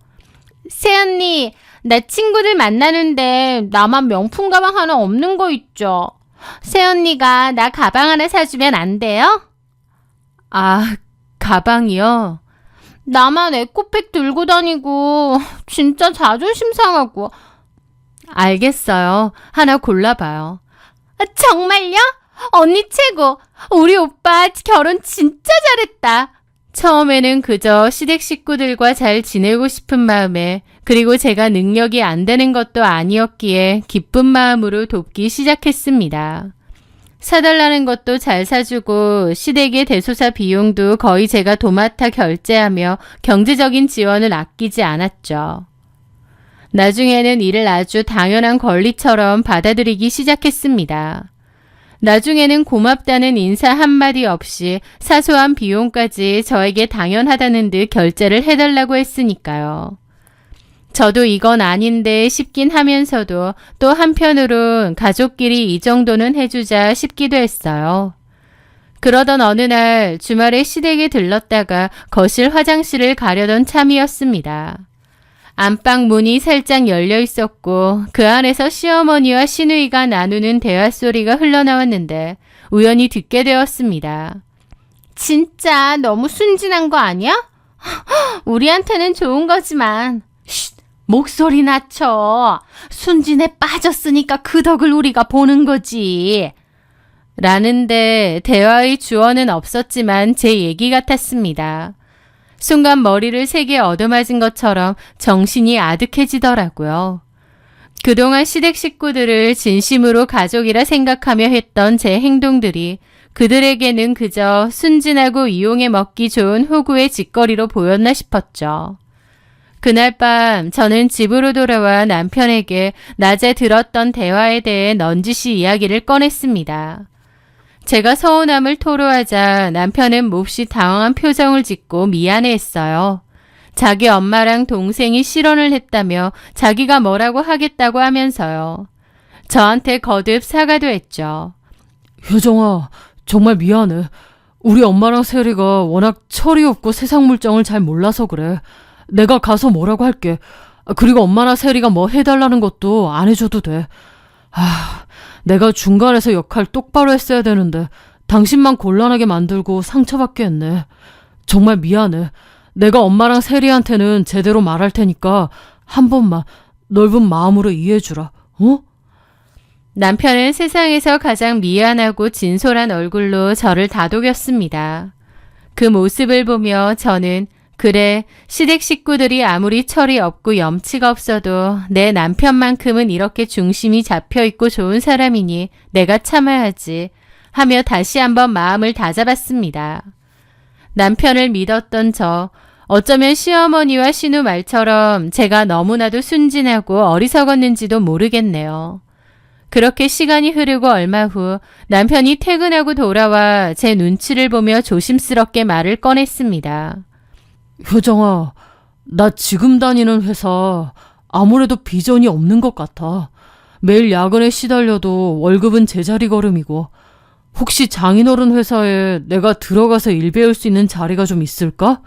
새언니, 나 친구들 만나는데 나만 명품 가방 하나 없는 거 있죠. 새언니가 나 가방 하나 사주면 안 돼요? 가방이요? 나만 에코백 들고 다니고 진짜 자존심 상하고. 알겠어요. 하나 골라봐요. 정말요? 언니 최고. 우리 오빠 결혼 진짜 잘했다. 처음에는 그저 시댁 식구들과 잘 지내고 싶은 마음에 그리고 제가 능력이 안 되는 것도 아니었기에 기쁜 마음으로 돕기 시작했습니다. 사달라는 것도 잘 사주고 시댁의 대소사 비용도 거의 제가 도맡아 결제하며 경제적인 지원을 아끼지 않았죠. 나중에는 이를 아주 당연한 권리처럼 받아들이기 시작했습니다. 나중에는 고맙다는 인사 한마디 없이 사소한 비용까지 저에게 당연하다는 듯 결제를 해달라고 했으니까요. 저도 이건 아닌데 싶긴 하면서도 또 한편으론 가족끼리 이 정도는 해주자 싶기도 했어요. 그러던 어느 날 주말에 시댁에 들렀다가 거실 화장실을 가려던 참이었습니다. 안방 문이 살짝 열려 있었고 그 안에서 시어머니와 시누이가 나누는 대화 소리가 흘러나왔는데 우연히 듣게 되었습니다. 진짜 너무 순진한 거 아니야? 우리한테는 좋은 거지만. 쉿, 목소리 낮춰. 순진에 빠졌으니까 그 덕을 우리가 보는 거지. 라는데 대화의 주어는 없었지만 제 얘기 같았습니다. 순간 머리를 세게 얻어맞은 것처럼 정신이 아득해지더라고요. 그동안 시댁 식구들을 진심으로 가족이라 생각하며 했던 제 행동들이 그들에게는 그저 순진하고 이용해 먹기 좋은 호구의 짓거리로 보였나 싶었죠. 그날 밤 저는 집으로 돌아와 남편에게 낮에 들었던 대화에 대해 넌지시 이야기를 꺼냈습니다. 제가 서운함을 토로하자 남편은 몹시 당황한 표정을 짓고 미안해했어요. 자기 엄마랑 동생이 실언을 했다며 자기가 뭐라고 하겠다고 하면서요. 저한테 거듭 사과도 했죠. 효정아, 정말 미안해. 우리 엄마랑 세리가 워낙 철이 없고 세상 물정을 잘 몰라서 그래. 내가 가서 뭐라고 할게. 그리고 엄마나 세리가 뭐 해달라는 것도 안 해줘도 돼. 내가 중간에서 역할 똑바로 했어야 되는데 당신만 곤란하게 만들고 상처받게 했네. 정말 미안해. 내가 엄마랑 세리한테는 제대로 말할 테니까 한 번만 넓은 마음으로 이해해주라. 어? 남편은 세상에서 가장 미안하고 진솔한 얼굴로 저를 다독였습니다. 그 모습을 보며 저는 그래, 시댁 식구들이 아무리 철이 없고 염치가 없어도 내 남편만큼은 이렇게 중심이 잡혀있고 좋은 사람이니 내가 참아야지 하며 다시 한번 마음을 다잡았습니다. 남편을 믿었던 저, 어쩌면 시어머니와 신우 말처럼 제가 너무나도 순진하고 어리석었는지도 모르겠네요. 그렇게 시간이 흐르고 얼마 후 남편이 퇴근하고 돌아와 제 눈치를 보며 조심스럽게 말을 꺼냈습니다. 효정아, 나 지금 다니는 회사 아무래도 비전이 없는 것 같아. 매일 야근에 시달려도 월급은 제자리 걸음이고 혹시 장인어른 회사에 내가 들어가서 일 배울 수 있는 자리가 좀 있을까?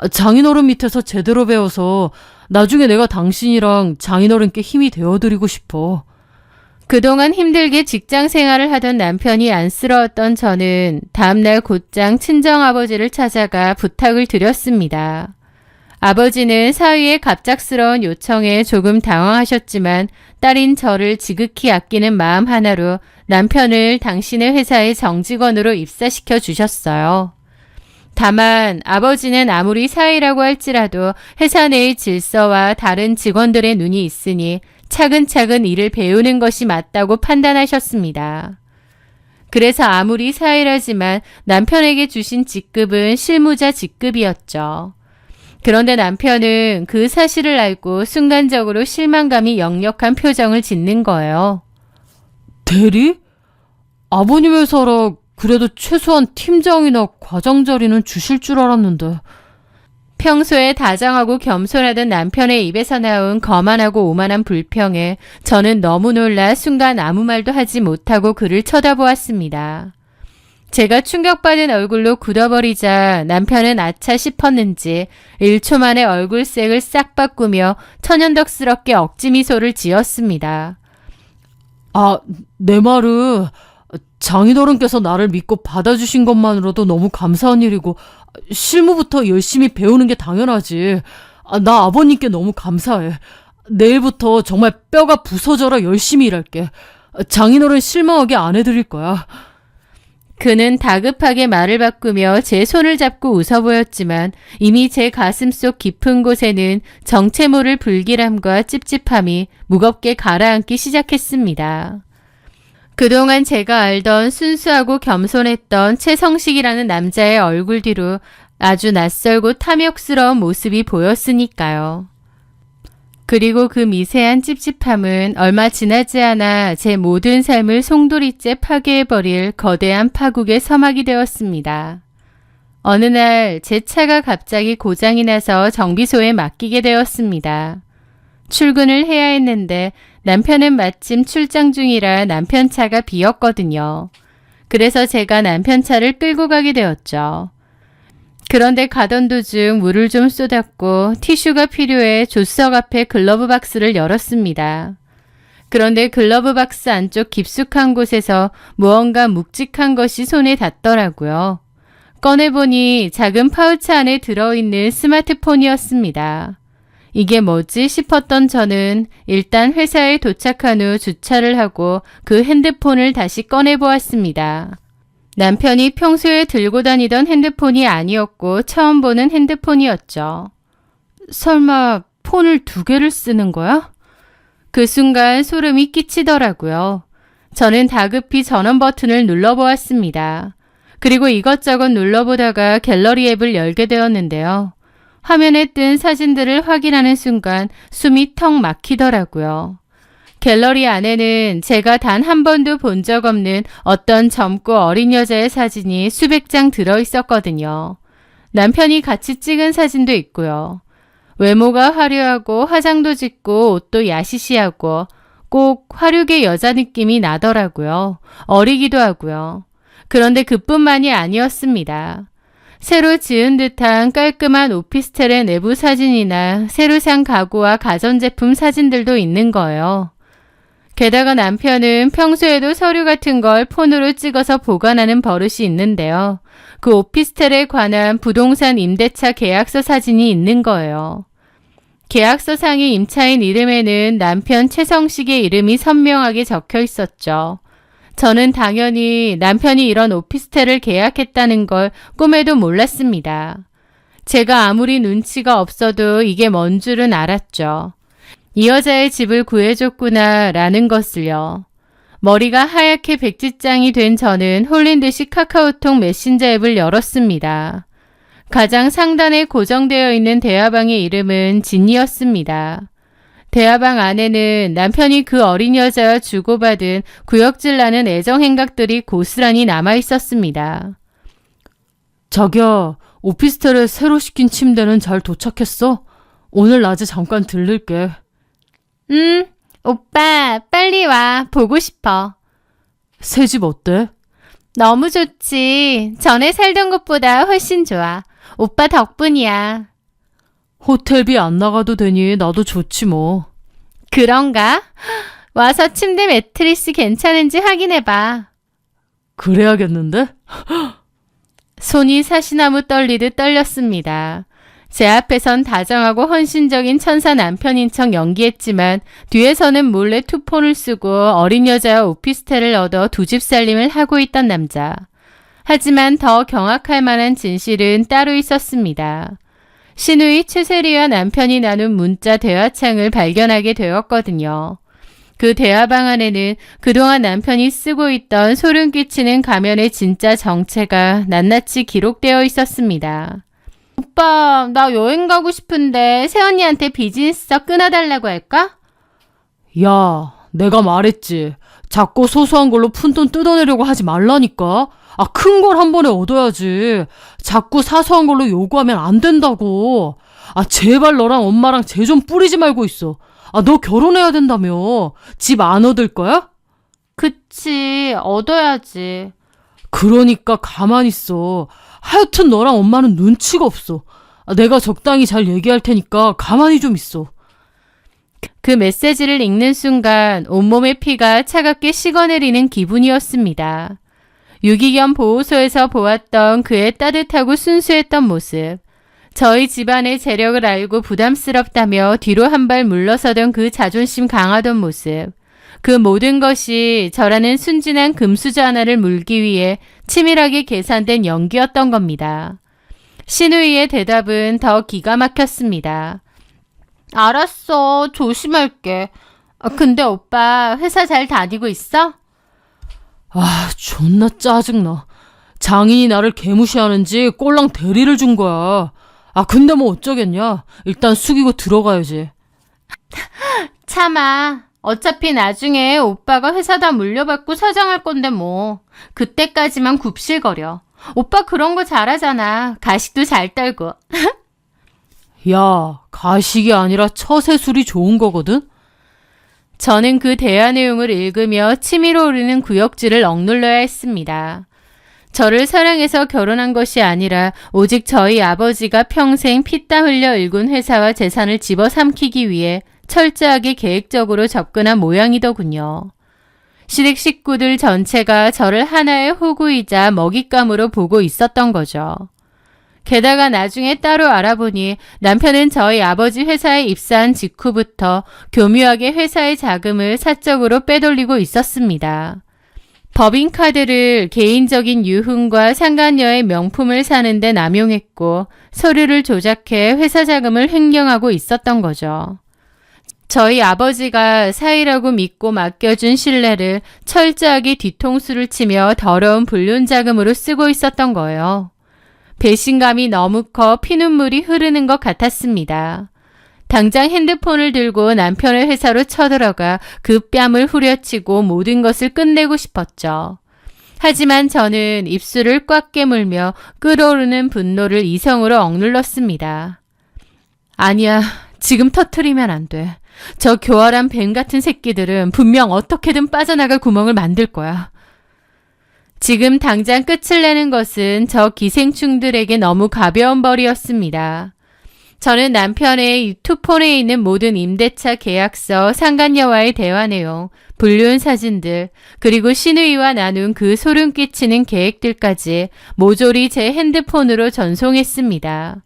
장인어른 밑에서 제대로 배워서 나중에 내가 당신이랑 장인어른께 힘이 되어드리고 싶어. 그동안 힘들게 직장 생활을 하던 남편이 안쓰러웠던 저는 다음날 곧장 친정아버지를 찾아가 부탁을 드렸습니다. 아버지는 사위의 갑작스러운 요청에 조금 당황하셨지만 딸인 저를 지극히 아끼는 마음 하나로 남편을 당신의 회사의 정직원으로 입사시켜 주셨어요. 다만 아버지는 아무리 사위라고 할지라도 회사 내의 질서와 다른 직원들의 눈이 있으니 차근차근 일을 배우는 것이 맞다고 판단하셨습니다. 그래서 아무리 사위라지만 남편에게 주신 직급은 실무자 직급이었죠. 그런데 남편은 그 사실을 알고 순간적으로 실망감이 역력한 표정을 짓는 거예요. 대리? 아버님 회사라 그래도 최소한 팀장이나 과장 자리는 주실 줄 알았는데. 평소에 다정하고 겸손하던 남편의 입에서 나온 거만하고 오만한 불평에 저는 너무 놀라 순간 아무 말도 하지 못하고 그를 쳐다보았습니다. 제가 충격받은 얼굴로 굳어버리자 남편은 아차 싶었는지 1초 만에 얼굴색을 싹 바꾸며 천연덕스럽게 억지 미소를 지었습니다. 내 말은 장인어른께서 나를 믿고 받아주신 것만으로도 너무 감사한 일이고 실무부터 열심히 배우는 게 당연하지. 나 아버님께 너무 감사해. 내일부터 정말 뼈가 부서져라 열심히 일할게. 장인어른 실망하게 안 해드릴 거야. 그는 다급하게 말을 바꾸며 제 손을 잡고 웃어 보였지만 이미 제 가슴속 깊은 곳에는 정체 모를 불길함과 찝찝함이 무겁게 가라앉기 시작했습니다. 그동안 제가 알던 순수하고 겸손했던 최성식이라는 남자의 얼굴 뒤로 아주 낯설고 탐욕스러운 모습이 보였으니까요. 그리고 그 미세한 찝찝함은 얼마 지나지 않아 제 모든 삶을 송두리째 파괴해버릴 거대한 파국의 서막이 되었습니다. 어느 날 제 차가 갑자기 고장이 나서 정비소에 맡기게 되었습니다. 출근을 해야 했는데 남편은 마침 출장 중이라 남편 차가 비었거든요. 그래서 제가 남편 차를 끌고 가게 되었죠. 그런데 가던 도중 물을 좀 쏟았고 티슈가 필요해 조수석 앞에 글러브 박스를 열었습니다. 그런데 글러브 박스 안쪽 깊숙한 곳에서 무언가 묵직한 것이 손에 닿더라고요. 꺼내보니 작은 파우치 안에 들어있는 스마트폰이었습니다. 이게 뭐지 싶었던 저는 일단 회사에 도착한 후 주차를 하고 그 핸드폰을 다시 꺼내보았습니다. 남편이 평소에 들고 다니던 핸드폰이 아니었고 처음 보는 핸드폰이었죠. 설마 폰을 2개를 쓰는 거야? 그 순간 소름이 끼치더라고요. 저는 다급히 전원 버튼을 눌러보았습니다. 그리고 이것저것 눌러보다가 갤러리 앱을 열게 되었는데요. 화면에 뜬 사진들을 확인하는 순간 숨이 턱 막히더라고요. 갤러리 안에는 제가 단 한 번도 본 적 없는 어떤 젊고 어린 여자의 사진이 수백 장 들어있었거든요. 남편이 같이 찍은 사진도 있고요. 외모가 화려하고 화장도 짓고 옷도 야시시하고 꼭 화류계 여자 느낌이 나더라고요. 어리기도 하고요. 그런데 그뿐만이 아니었습니다. 새로 지은 듯한 깔끔한 오피스텔의 내부 사진이나 새로 산 가구와 가전제품 사진들도 있는 거예요. 게다가 남편은 평소에도 서류 같은 걸 폰으로 찍어서 보관하는 버릇이 있는데요. 그 오피스텔에 관한 부동산 임대차 계약서 사진이 있는 거예요. 계약서 상의 임차인 이름에는 남편 최성식의 이름이 선명하게 적혀 있었죠. 저는 당연히 남편이 이런 오피스텔을 계약했다는 걸 꿈에도 몰랐습니다. 제가 아무리 눈치가 없어도 이게 뭔 줄은 알았죠. 이 여자의 집을 구해줬구나 라는 것을요. 머리가 하얗게 백지장이 된 저는 홀린 듯이 카카오톡 메신저 앱을 열었습니다. 가장 상단에 고정되어 있는 대화방의 이름은 진이었습니다. 대화방 안에는 남편이 그 어린 여자와 주고받은 구역질나는 애정 행각들이 고스란히 남아 있었습니다. 자기야, 오피스텔에 새로 시킨 침대는 잘 도착했어? 오늘 낮에 잠깐 들를게. 오빠 빨리 와. 보고 싶어. 새 집 어때? 너무 좋지. 전에 살던 곳보다 훨씬 좋아. 오빠 덕분이야. 호텔비 안 나가도 되니 나도 좋지 뭐. 그런가? 와서 침대 매트리스 괜찮은지 확인해봐. 그래야겠는데? 손이 사시나무 떨리듯 떨렸습니다. 제 앞에선 다정하고 헌신적인 천사 남편인 척 연기했지만 뒤에서는 몰래 투폰을 쓰고 어린 여자와 오피스텔을 얻어 2집 살림을 하고 있던 남자. 하지만 더 경악할 만한 진실은 따로 있었습니다. 신우이 최세리와 남편이 나눈 문자 대화창을 발견하게 되었거든요. 그 대화방 안에는 그동안 남편이 쓰고 있던 소름 끼치는 가면의 진짜 정체가 낱낱이 기록되어 있었습니다. 오빠, 나 여행 가고 싶은데 새언니한테 비즈니스석 끊어달라고 할까? 야, 내가 말했지. 작고 소소한 걸로 푼돈 뜯어내려고 하지 말라니까. 큰 걸 한 번에 얻어야지. 자꾸 사소한 걸로 요구하면 안 된다고. 제발 너랑 엄마랑 재 좀 뿌리지 말고 있어. 너 결혼해야 된다며. 집 안 얻을 거야? 그치, 얻어야지. 그러니까 가만히 있어. 하여튼 너랑 엄마는 눈치가 없어. 내가 적당히 잘 얘기할 테니까 가만히 좀 있어. 그 메시지를 읽는 순간 온몸의 피가 차갑게 식어내리는 기분이었습니다. 유기견 보호소에서 보았던 그의 따뜻하고 순수했던 모습. 저희 집안의 재력을 알고 부담스럽다며 뒤로 한 발 물러서던 그 자존심 강하던 모습. 그 모든 것이 저라는 순진한 금수저 하나를 물기 위해 치밀하게 계산된 연기였던 겁니다. 신우이의 대답은 더 기가 막혔습니다. 알았어, 조심할게. 근데 오빠 회사 잘 다니고 있어? 존나 짜증나. 장인이 나를 개무시하는지 꼴랑 대리를 준 거야. 근데 뭐 어쩌겠냐. 일단 숙이고 들어가야지. 참아. 어차피 나중에 오빠가 회사 다 물려받고 사장할 건데 뭐. 그때까지만 굽실거려. 오빠 그런 거 잘하잖아. 가식도 잘 떨고. 야, 가식이 아니라 처세술이 좋은 거거든? 저는 그 대화 내용을 읽으며 치밀어 오르는 구역질을 억눌러야 했습니다. 저를 사랑해서 결혼한 것이 아니라 오직 저희 아버지가 평생 피땀 흘려 일군 회사와 재산을 집어삼키기 위해 철저하게 계획적으로 접근한 모양이더군요. 시댁 식구들 전체가 저를 하나의 호구이자 먹잇감으로 보고 있었던 거죠. 게다가 나중에 따로 알아보니 남편은 저희 아버지 회사에 입사한 직후부터 교묘하게 회사의 자금을 사적으로 빼돌리고 있었습니다. 법인카드를 개인적인 유흥과 상간녀의 명품을 사는데 남용했고 서류를 조작해 회사 자금을 횡령하고 있었던 거죠. 저희 아버지가 사이라고 믿고 맡겨준 신뢰를 철저하게 뒤통수를 치며 더러운 불륜 자금으로 쓰고 있었던 거예요. 배신감이 너무 커 피눈물이 흐르는 것 같았습니다. 당장 핸드폰을 들고 남편의 회사로 쳐들어가 그 뺨을 후려치고 모든 것을 끝내고 싶었죠. 하지만 저는 입술을 꽉 깨물며 끓어오르는 분노를 이성으로 억눌렀습니다. 아니야, 지금 터트리면 안 돼. 저 교활한 뱀 같은 새끼들은 분명 어떻게든 빠져나갈 구멍을 만들 거야. 지금 당장 끝을 내는 것은 저 기생충들에게 너무 가벼운 벌이었습니다. 저는 남편의 투폰에 있는 모든 임대차 계약서, 상간녀와의 대화 내용, 불륜 사진들, 그리고 신우이와 나눈 그 소름 끼치는 계획들까지 모조리 제 핸드폰으로 전송했습니다.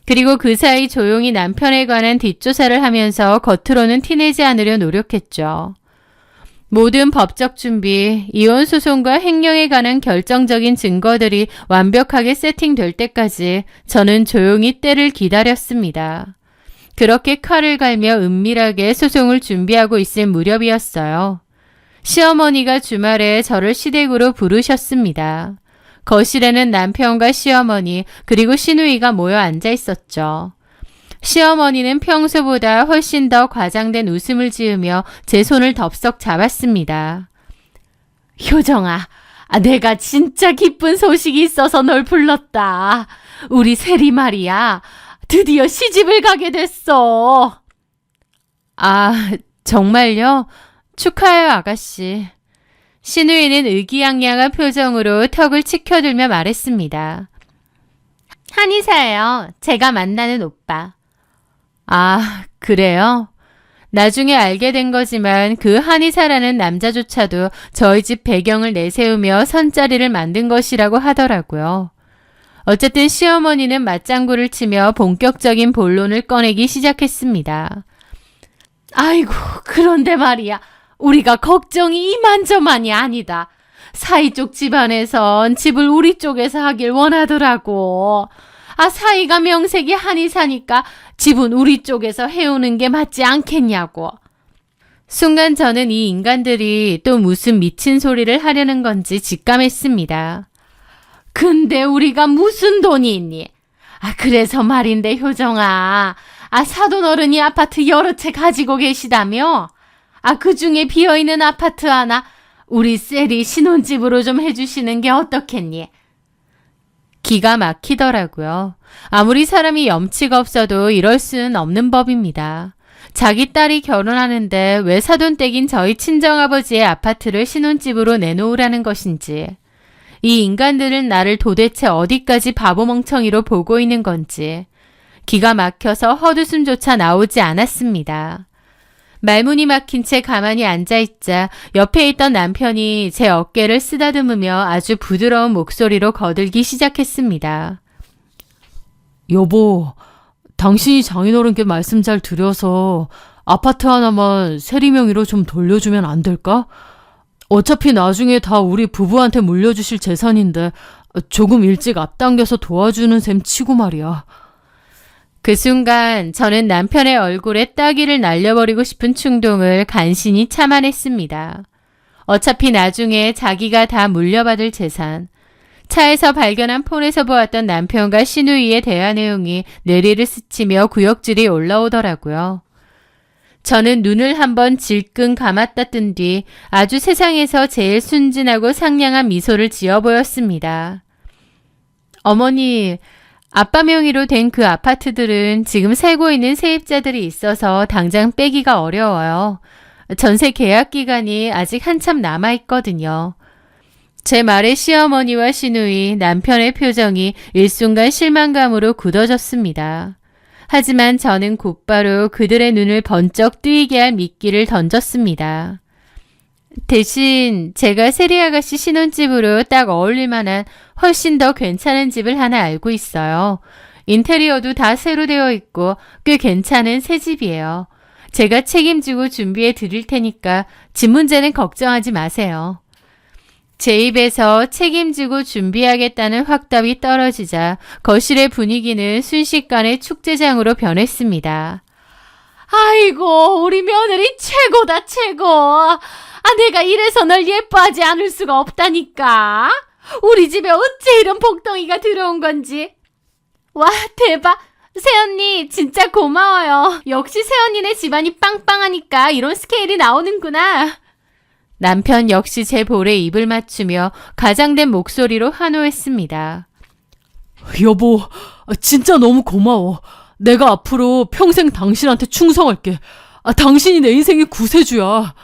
그리고 그 사이 조용히 남편에 관한 뒷조사를 하면서 겉으로는 티내지 않으려 노력했죠. 모든 법적 준비, 이혼 소송과 횡령에 관한 결정적인 증거들이 완벽하게 세팅될 때까지 저는 조용히 때를 기다렸습니다. 그렇게 칼을 갈며 은밀하게 소송을 준비하고 있을 무렵이었어요. 시어머니가 주말에 저를 시댁으로 부르셨습니다. 거실에는 남편과 시어머니 그리고 시누이가 모여 앉아 있었죠. 시어머니는 평소보다 훨씬 더 과장된 웃음을 지으며 제 손을 덥석 잡았습니다. 효정아, 내가 진짜 기쁜 소식이 있어서 널 불렀다. 우리 세리 말이야. 드디어 시집을 가게 됐어. 아, 정말요? 축하해요, 아가씨. 시누이는 의기양양한 표정으로 턱을 치켜들며 말했습니다. 한의사예요. 제가 만나는 오빠. 아, 그래요? 나중에 알게 된 거지만 그 한의사라는 남자조차도 저희 집 배경을 내세우며 선자리를 만든 것이라고 하더라고요. 어쨌든 시어머니는 맞장구를 치며 본격적인 본론을 꺼내기 시작했습니다. 아이고, 그런데 말이야. 우리가 걱정이 이만저만이 아니다. 사이 쪽 집안에선 집을 우리 쪽에서 하길 원하더라고. 사이가 명색이 한의사니까 집은 우리 쪽에서 해오는 게 맞지 않겠냐고. 순간 저는 이 인간들이 또 무슨 미친 소리를 하려는 건지 직감했습니다. 근데 우리가 무슨 돈이 있니? 그래서 말인데 효정아. 사돈 어른이 아파트 여러 채 가지고 계시다며? 그 중에 비어있는 아파트 하나 우리 셀이 신혼집으로 좀 해주시는 게 어떻겠니? 기가 막히더라고요. 아무리 사람이 염치가 없어도 이럴 수는 없는 법입니다. 자기 딸이 결혼하는데 왜 사돈댁인 저희 친정아버지의 아파트를 신혼집으로 내놓으라는 것인지, 이 인간들은 나를 도대체 어디까지 바보멍청이로 보고 있는 건지 기가 막혀서 헛웃음조차 나오지 않았습니다. 말문이 막힌 채 가만히 앉아있자 옆에 있던 남편이 제 어깨를 쓰다듬으며 아주 부드러운 목소리로 거들기 시작했습니다. 여보, 당신이 장인어른께 말씀 잘 드려서 아파트 하나만 세리 명의로 좀 돌려주면 안 될까? 어차피 나중에 다 우리 부부한테 물려주실 재산인데 조금 일찍 앞당겨서 도와주는 셈 치고 말이야. 그 순간 저는 남편의 얼굴에 따귀를 날려버리고 싶은 충동을 간신히 참아냈습니다. 어차피 나중에 자기가 다 물려받을 재산, 차에서 발견한 폰에서 보았던 남편과 시누이의 대화 내용이 뇌리를 스치며 구역질이 올라오더라고요. 저는 눈을 한번 질끈 감았다 뜬 뒤 아주 세상에서 제일 순진하고 상냥한 미소를 지어 보였습니다. 어머니, 아빠 명의로 된 그 아파트들은 지금 살고 있는 세입자들이 있어서 당장 빼기가 어려워요. 전세 계약 기간이 아직 한참 남아있거든요. 제 말에 시어머니와 시누이, 남편의 표정이 일순간 실망감으로 굳어졌습니다. 하지만 저는 곧바로 그들의 눈을 번쩍 뜨이게 할 미끼를 던졌습니다. 대신 제가 세리 아가씨 신혼집으로 딱 어울릴 만한 훨씬 더 괜찮은 집을 하나 알고 있어요. 인테리어도 다 새로 되어 있고 꽤 괜찮은 새 집이에요. 제가 책임지고 준비해 드릴 테니까 집 문제는 걱정하지 마세요. 제 입에서 책임지고 준비하겠다는 확답이 떨어지자 거실의 분위기는 순식간에 축제장으로 변했습니다. 아이고, 우리 며느리 최고다, 최고. 내가 이래서 널 예뻐하지 않을 수가 없다니까. 우리 집에 어째 이런 복덩이가 들어온 건지. 와, 대박. 새언니, 진짜 고마워요. 역시 새언니네 집안이 빵빵하니까 이런 스케일이 나오는구나. 남편 역시 제 볼에 입을 맞추며 가장된 목소리로 환호했습니다. 여보, 진짜 너무 고마워. 내가 앞으로 평생 당신한테 충성할게. 당신이 내 인생의 구세주야.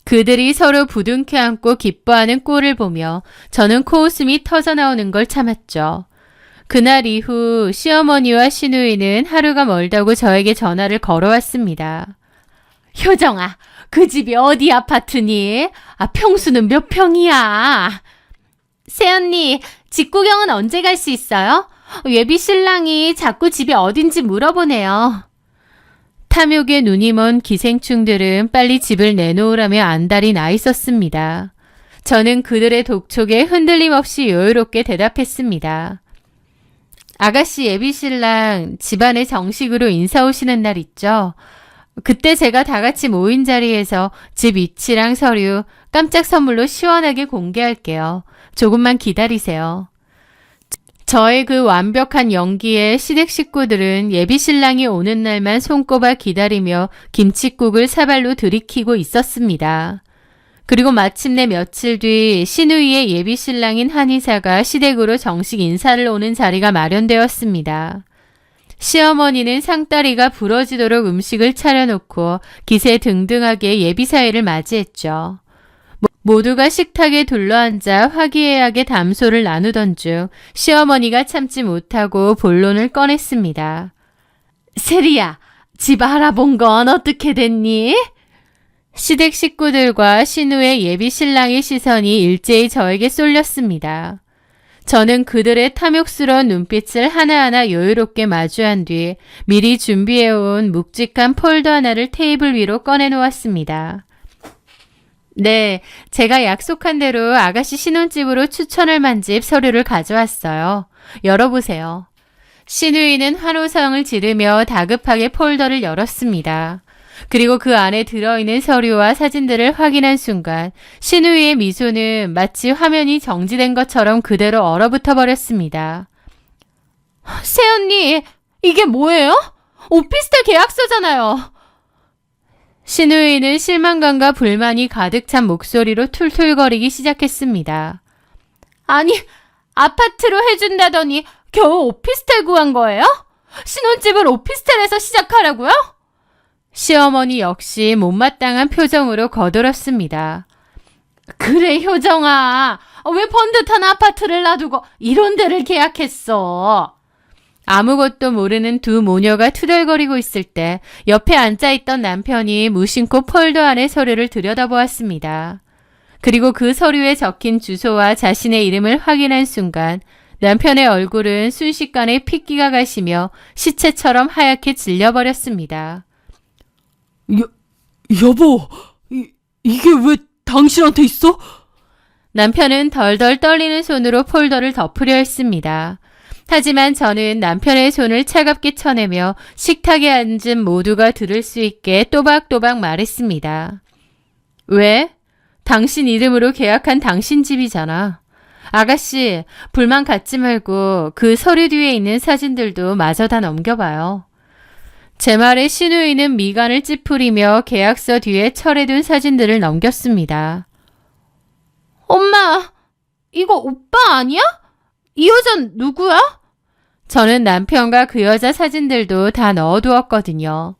그들이 서로 부둥켜 안고 기뻐하는 꼴을 보며 저는 코웃음이 터져나오는 걸 참았죠. 그날 이후 시어머니와 시누이는 하루가 멀다고 저에게 전화를 걸어왔습니다. 효정아, 그 집이 어디 아파트니? 평수는 몇 평이야? 새언니, 집 구경은 언제 갈 수 있어요? 예비 신랑이 자꾸 집이 어딘지 물어보네요. 탐욕에 눈이 먼 기생충들은 빨리 집을 내놓으라며 안달이 나 있었습니다. 저는 그들의 독촉에 흔들림 없이 여유롭게 대답했습니다. 아가씨 예비 신랑 집안에 정식으로 인사 오시는 날 있죠? 그때 제가 다 같이 모인 자리에서 집 위치랑 서류 깜짝 선물로 시원하게 공개할게요. 조금만 기다리세요. 저의 그 완벽한 연기에 시댁 식구들은 예비 신랑이 오는 날만 손꼽아 기다리며 김칫국을 사발로 들이키고 있었습니다. 그리고 마침내 며칠 뒤 시누이의 예비 신랑인 한의사가 시댁으로 정식 인사를 오는 자리가 마련되었습니다. 시어머니는 상다리가 부러지도록 음식을 차려놓고 기세등등하게 예비 사회를 맞이했죠. 모두가 식탁에 둘러앉아 화기애애하게 담소를 나누던 중 시어머니가 참지 못하고 본론을 꺼냈습니다. 세리야, 집 알아본 건 어떻게 됐니? 시댁 식구들과 신우의 예비 신랑의 시선이 일제히 저에게 쏠렸습니다. 저는 그들의 탐욕스러운 눈빛을 하나하나 여유롭게 마주한 뒤 미리 준비해온 묵직한 폴더 하나를 테이블 위로 꺼내놓았습니다. 네, 제가 약속한 대로 아가씨 신혼집으로 추천할 만집 서류를 가져왔어요. 열어보세요. 시누이는 환호성을 지르며 다급하게 폴더를 열었습니다. 그리고 그 안에 들어있는 서류와 사진들을 확인한 순간 시누이의 미소는 마치 화면이 정지된 것처럼 그대로 얼어붙어 버렸습니다. 새언니, 이게 뭐예요? 오피스텔 계약서잖아요. 시누이는 실망감과 불만이 가득 찬 목소리로 툴툴거리기 시작했습니다. 아니, 아파트로 해준다더니 겨우 오피스텔 구한 거예요? 신혼집을 오피스텔에서 시작하라고요? 시어머니 역시 못마땅한 표정으로 거들었습니다. 그래, 효정아. 왜 번듯한 아파트를 놔두고 이런 데를 계약했어? 아무것도 모르는 두 모녀가 투덜거리고 있을 때 옆에 앉아있던 남편이 무심코 폴더 안의 서류를 들여다보았습니다. 그리고 그 서류에 적힌 주소와 자신의 이름을 확인한 순간 남편의 얼굴은 순식간에 핏기가 가시며 시체처럼 하얗게 질려버렸습니다. 여보, 이게 왜 당신한테 있어? 남편은 덜덜 떨리는 손으로 폴더를 덮으려 했습니다. 하지만 저는 남편의 손을 차갑게 쳐내며 식탁에 앉은 모두가 들을 수 있게 또박또박 말했습니다. 왜? 당신 이름으로 계약한 당신 집이잖아. 아가씨, 불만 갖지 말고 그 서류 뒤에 있는 사진들도 마저 다 넘겨봐요. 제 말에 시누이는 미간을 찌푸리며 계약서 뒤에 철해둔 사진들을 넘겼습니다. 엄마, 이거 오빠 아니야? 이 여잔 누구야? 저는 남편과 그 여자 사진들도 다 넣어두었거든요.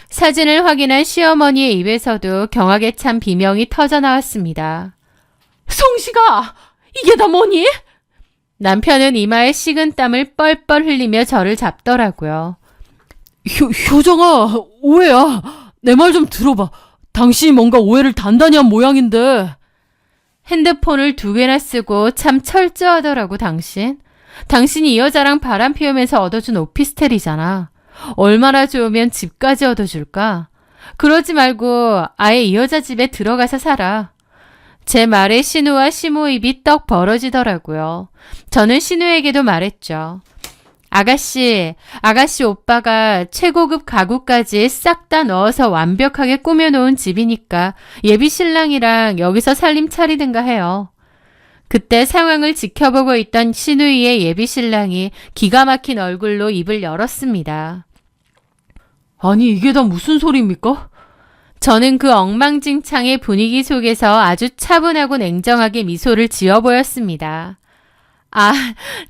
사진을 확인한 시어머니의 입에서도 경악에 찬 비명이 터져나왔습니다. 성식아, 이게 다 뭐니? 남편은 이마에 식은 땀을 뻘뻘 흘리며 저를 잡더라고요. 효정아, 오해야. 내 말 좀 들어봐. 당신이 뭔가 오해를 단단히 한 모양인데. 핸드폰을 2개나 쓰고 참 철저하더라고, 당신. 당신이 이 여자랑 바람 피우면서 얻어준 오피스텔이잖아. 얼마나 좋으면 집까지 얻어줄까? 그러지 말고 아예 이 여자 집에 들어가서 살아. 제 말에 신우와 시모 입이 떡 벌어지더라고요. 저는 신우에게도 말했죠. 아가씨 오빠가 최고급 가구까지 싹 다 넣어서 완벽하게 꾸며놓은 집이니까 예비 신랑이랑 여기서 살림 차리든가 해요. 그때 상황을 지켜보고 있던 신우이의 예비 신랑이 기가 막힌 얼굴로 입을 열었습니다. 아니, 이게 다 무슨 소리입니까? 저는 그 엉망진창의 분위기 속에서 아주 차분하고 냉정하게 미소를 지어 보였습니다. 아,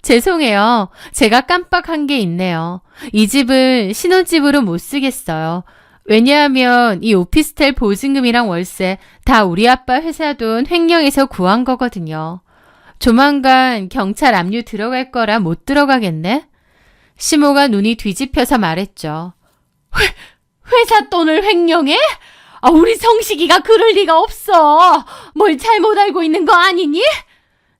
죄송해요. 제가 깜빡한 게 있네요. 이 집은 신혼집으로 못 쓰겠어요. 왜냐하면 이 오피스텔 보증금이랑 월세 다 우리 아빠 회사 돈 횡령해서 구한 거거든요. 조만간 경찰 압류 들어갈 거라 못 들어가겠네? 시모가 눈이 뒤집혀서 말했죠. 회사 돈을 횡령해? 우리 성식이가 그럴 리가 없어. 뭘 잘못 알고 있는 거 아니니?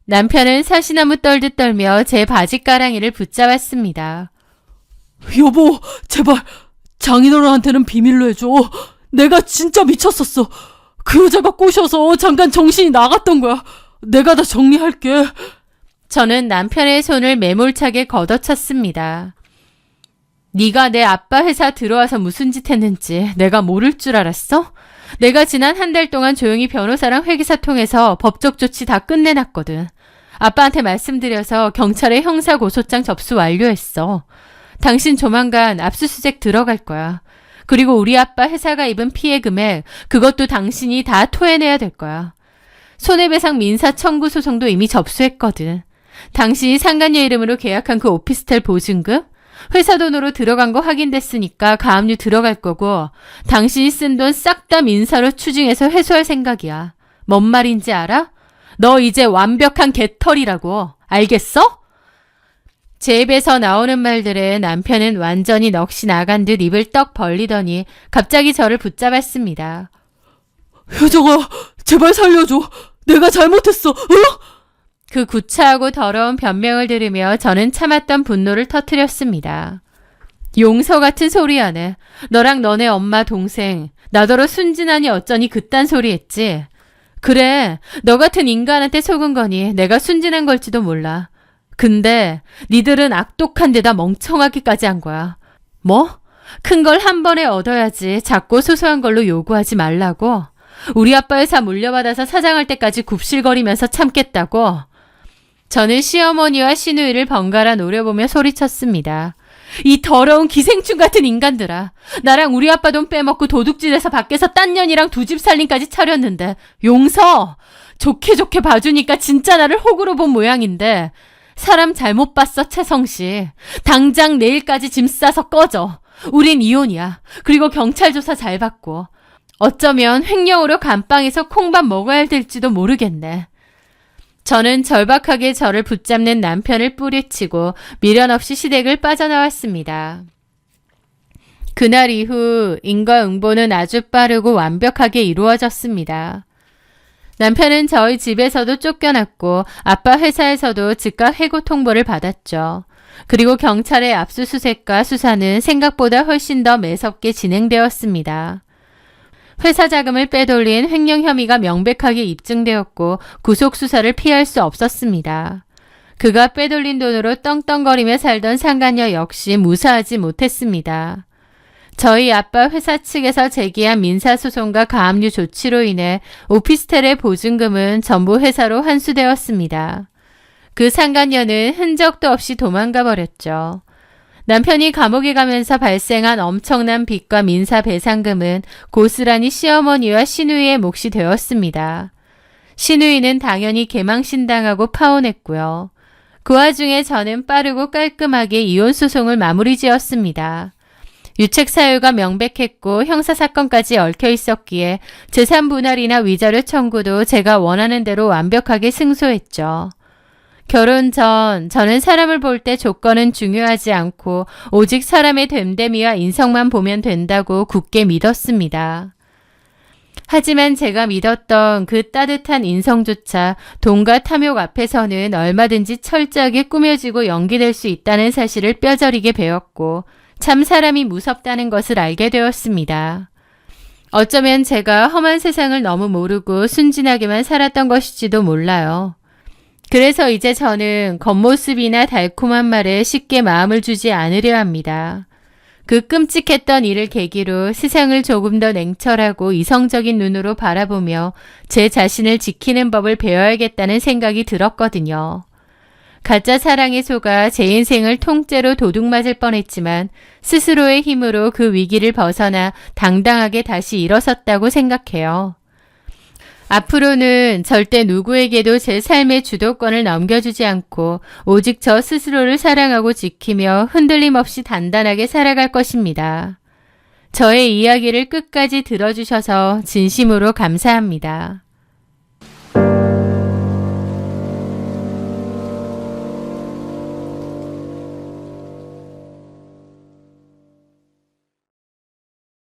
남편은 사시나무 떨듯 떨며 제 바지가랑이를 붙잡았습니다. 여보, 제발 장인어른한테는 비밀로 해줘. 내가 진짜 미쳤었어. 그 여자가 꼬셔서 잠깐 정신이 나갔던 거야. 내가 다 정리할게. 저는 남편의 손을 매몰차게 걷어찼습니다. 네가 내 아빠 회사 들어와서 무슨 짓 했는지 내가 모를 줄 알았어? 내가 지난 한 달 동안 조용히 변호사랑 회계사 통해서 법적 조치 다 끝내놨거든. 아빠한테 말씀드려서 경찰에 형사고소장 접수 완료했어. 당신 조만간 압수수색 들어갈 거야. 그리고 우리 아빠 회사가 입은 피해 금액 그것도 당신이 다 토해내야 될 거야. 손해배상 민사 청구 소송도 이미 접수했거든. 당신이 상간녀 이름으로 계약한 그 오피스텔 보증금? 회사 돈으로 들어간 거 확인됐으니까 가압류 들어갈 거고 당신이 쓴 돈 싹 다 민사로 추징해서 회수할 생각이야. 뭔 말인지 알아? 너 이제 완벽한 개털이라고. 알겠어? 제 입에서 나오는 말들에 남편은 완전히 넋이 나간 듯 입을 떡 벌리더니 갑자기 저를 붙잡았습니다. 효정아, 제발 살려줘. 내가 잘못했어. 어? 그 구차하고 더러운 변명을 들으며 저는 참았던 분노를 터뜨렸습니다. 용서 같은 소리 하네. 너랑 너네 엄마 동생 나더러 순진하니 어쩌니 그딴 소리 했지. 그래, 너 같은 인간한테 속은 거니 내가 순진한 걸지도 몰라. 근데 니들은 악독한 데다 멍청하기까지 한 거야. 뭐? 큰 걸 한 번에 얻어야지 작고 소소한 걸로 요구하지 말라고? 우리 아빠 회사 물려받아서 사장할 때까지 굽실거리면서 참겠다고? 저는 시어머니와 시누이를 번갈아 노려보며 소리쳤습니다. 이 더러운 기생충 같은 인간들아. 나랑 우리 아빠 돈 빼먹고 도둑질해서 밖에서 딴 년이랑 두 집 살림까지 차렸는데 용서! 좋게 봐주니까 진짜 나를 호구로 본 모양인데 사람 잘못 봤어, 채성씨. 당장 내일까지 짐 싸서 꺼져. 우린 이혼이야. 그리고 경찰 조사 잘 받고. 어쩌면 횡령으로 감방에서 콩밥 먹어야 될지도 모르겠네. 저는 절박하게 저를 붙잡는 남편을 뿌리치고 미련 없이 시댁을 빠져나왔습니다. 그날 이후 인과응보는 아주 빠르고 완벽하게 이루어졌습니다. 남편은 저희 집에서도 쫓겨났고 아빠 회사에서도 즉각 해고 통보를 받았죠. 그리고 경찰의 압수수색과 수사는 생각보다 훨씬 더 매섭게 진행되었습니다. 회사 자금을 빼돌린 횡령 혐의가 명백하게 입증되었고 구속 수사를 피할 수 없었습니다. 그가 빼돌린 돈으로 떵떵거리며 살던 상간녀 역시 무사하지 못했습니다. 저희 아빠 회사 측에서 제기한 민사소송과 가압류 조치로 인해 오피스텔의 보증금은 전부 회사로 환수되었습니다. 그 상간녀는 흔적도 없이 도망가 버렸죠. 남편이 감옥에 가면서 발생한 엄청난 빚과 민사 배상금은 고스란히 시어머니와 시누이의 몫이 되었습니다. 시누이는 당연히 개망신당하고 파혼했고요. 그 와중에 저는 빠르고 깔끔하게 이혼 소송을 마무리 지었습니다. 유책 사유가 명백했고 형사사건까지 얽혀 있었기에 재산 분할이나 위자료 청구도 제가 원하는 대로 완벽하게 승소했죠. 결혼 전 저는 사람을 볼 때 조건은 중요하지 않고 오직 사람의 됨됨이와 인성만 보면 된다고 굳게 믿었습니다. 하지만 제가 믿었던 그 따뜻한 인성조차 돈과 탐욕 앞에서는 얼마든지 철저하게 꾸며지고 연기될 수 있다는 사실을 뼈저리게 배웠고 참 사람이 무섭다는 것을 알게 되었습니다. 어쩌면 제가 험한 세상을 너무 모르고 순진하게만 살았던 것일지도 몰라요. 그래서 이제 저는 겉모습이나 달콤한 말에 쉽게 마음을 주지 않으려 합니다. 그 끔찍했던 일을 계기로 세상을 조금 더 냉철하고 이성적인 눈으로 바라보며 제 자신을 지키는 법을 배워야겠다는 생각이 들었거든요. 가짜 사랑에 속아 제 인생을 통째로 도둑 맞을 뻔했지만 스스로의 힘으로 그 위기를 벗어나 당당하게 다시 일어섰다고 생각해요. 앞으로는 절대 누구에게도 제 삶의 주도권을 넘겨주지 않고 오직 저 스스로를 사랑하고 지키며 흔들림 없이 단단하게 살아갈 것입니다. 저의 이야기를 끝까지 들어주셔서 진심으로 감사합니다.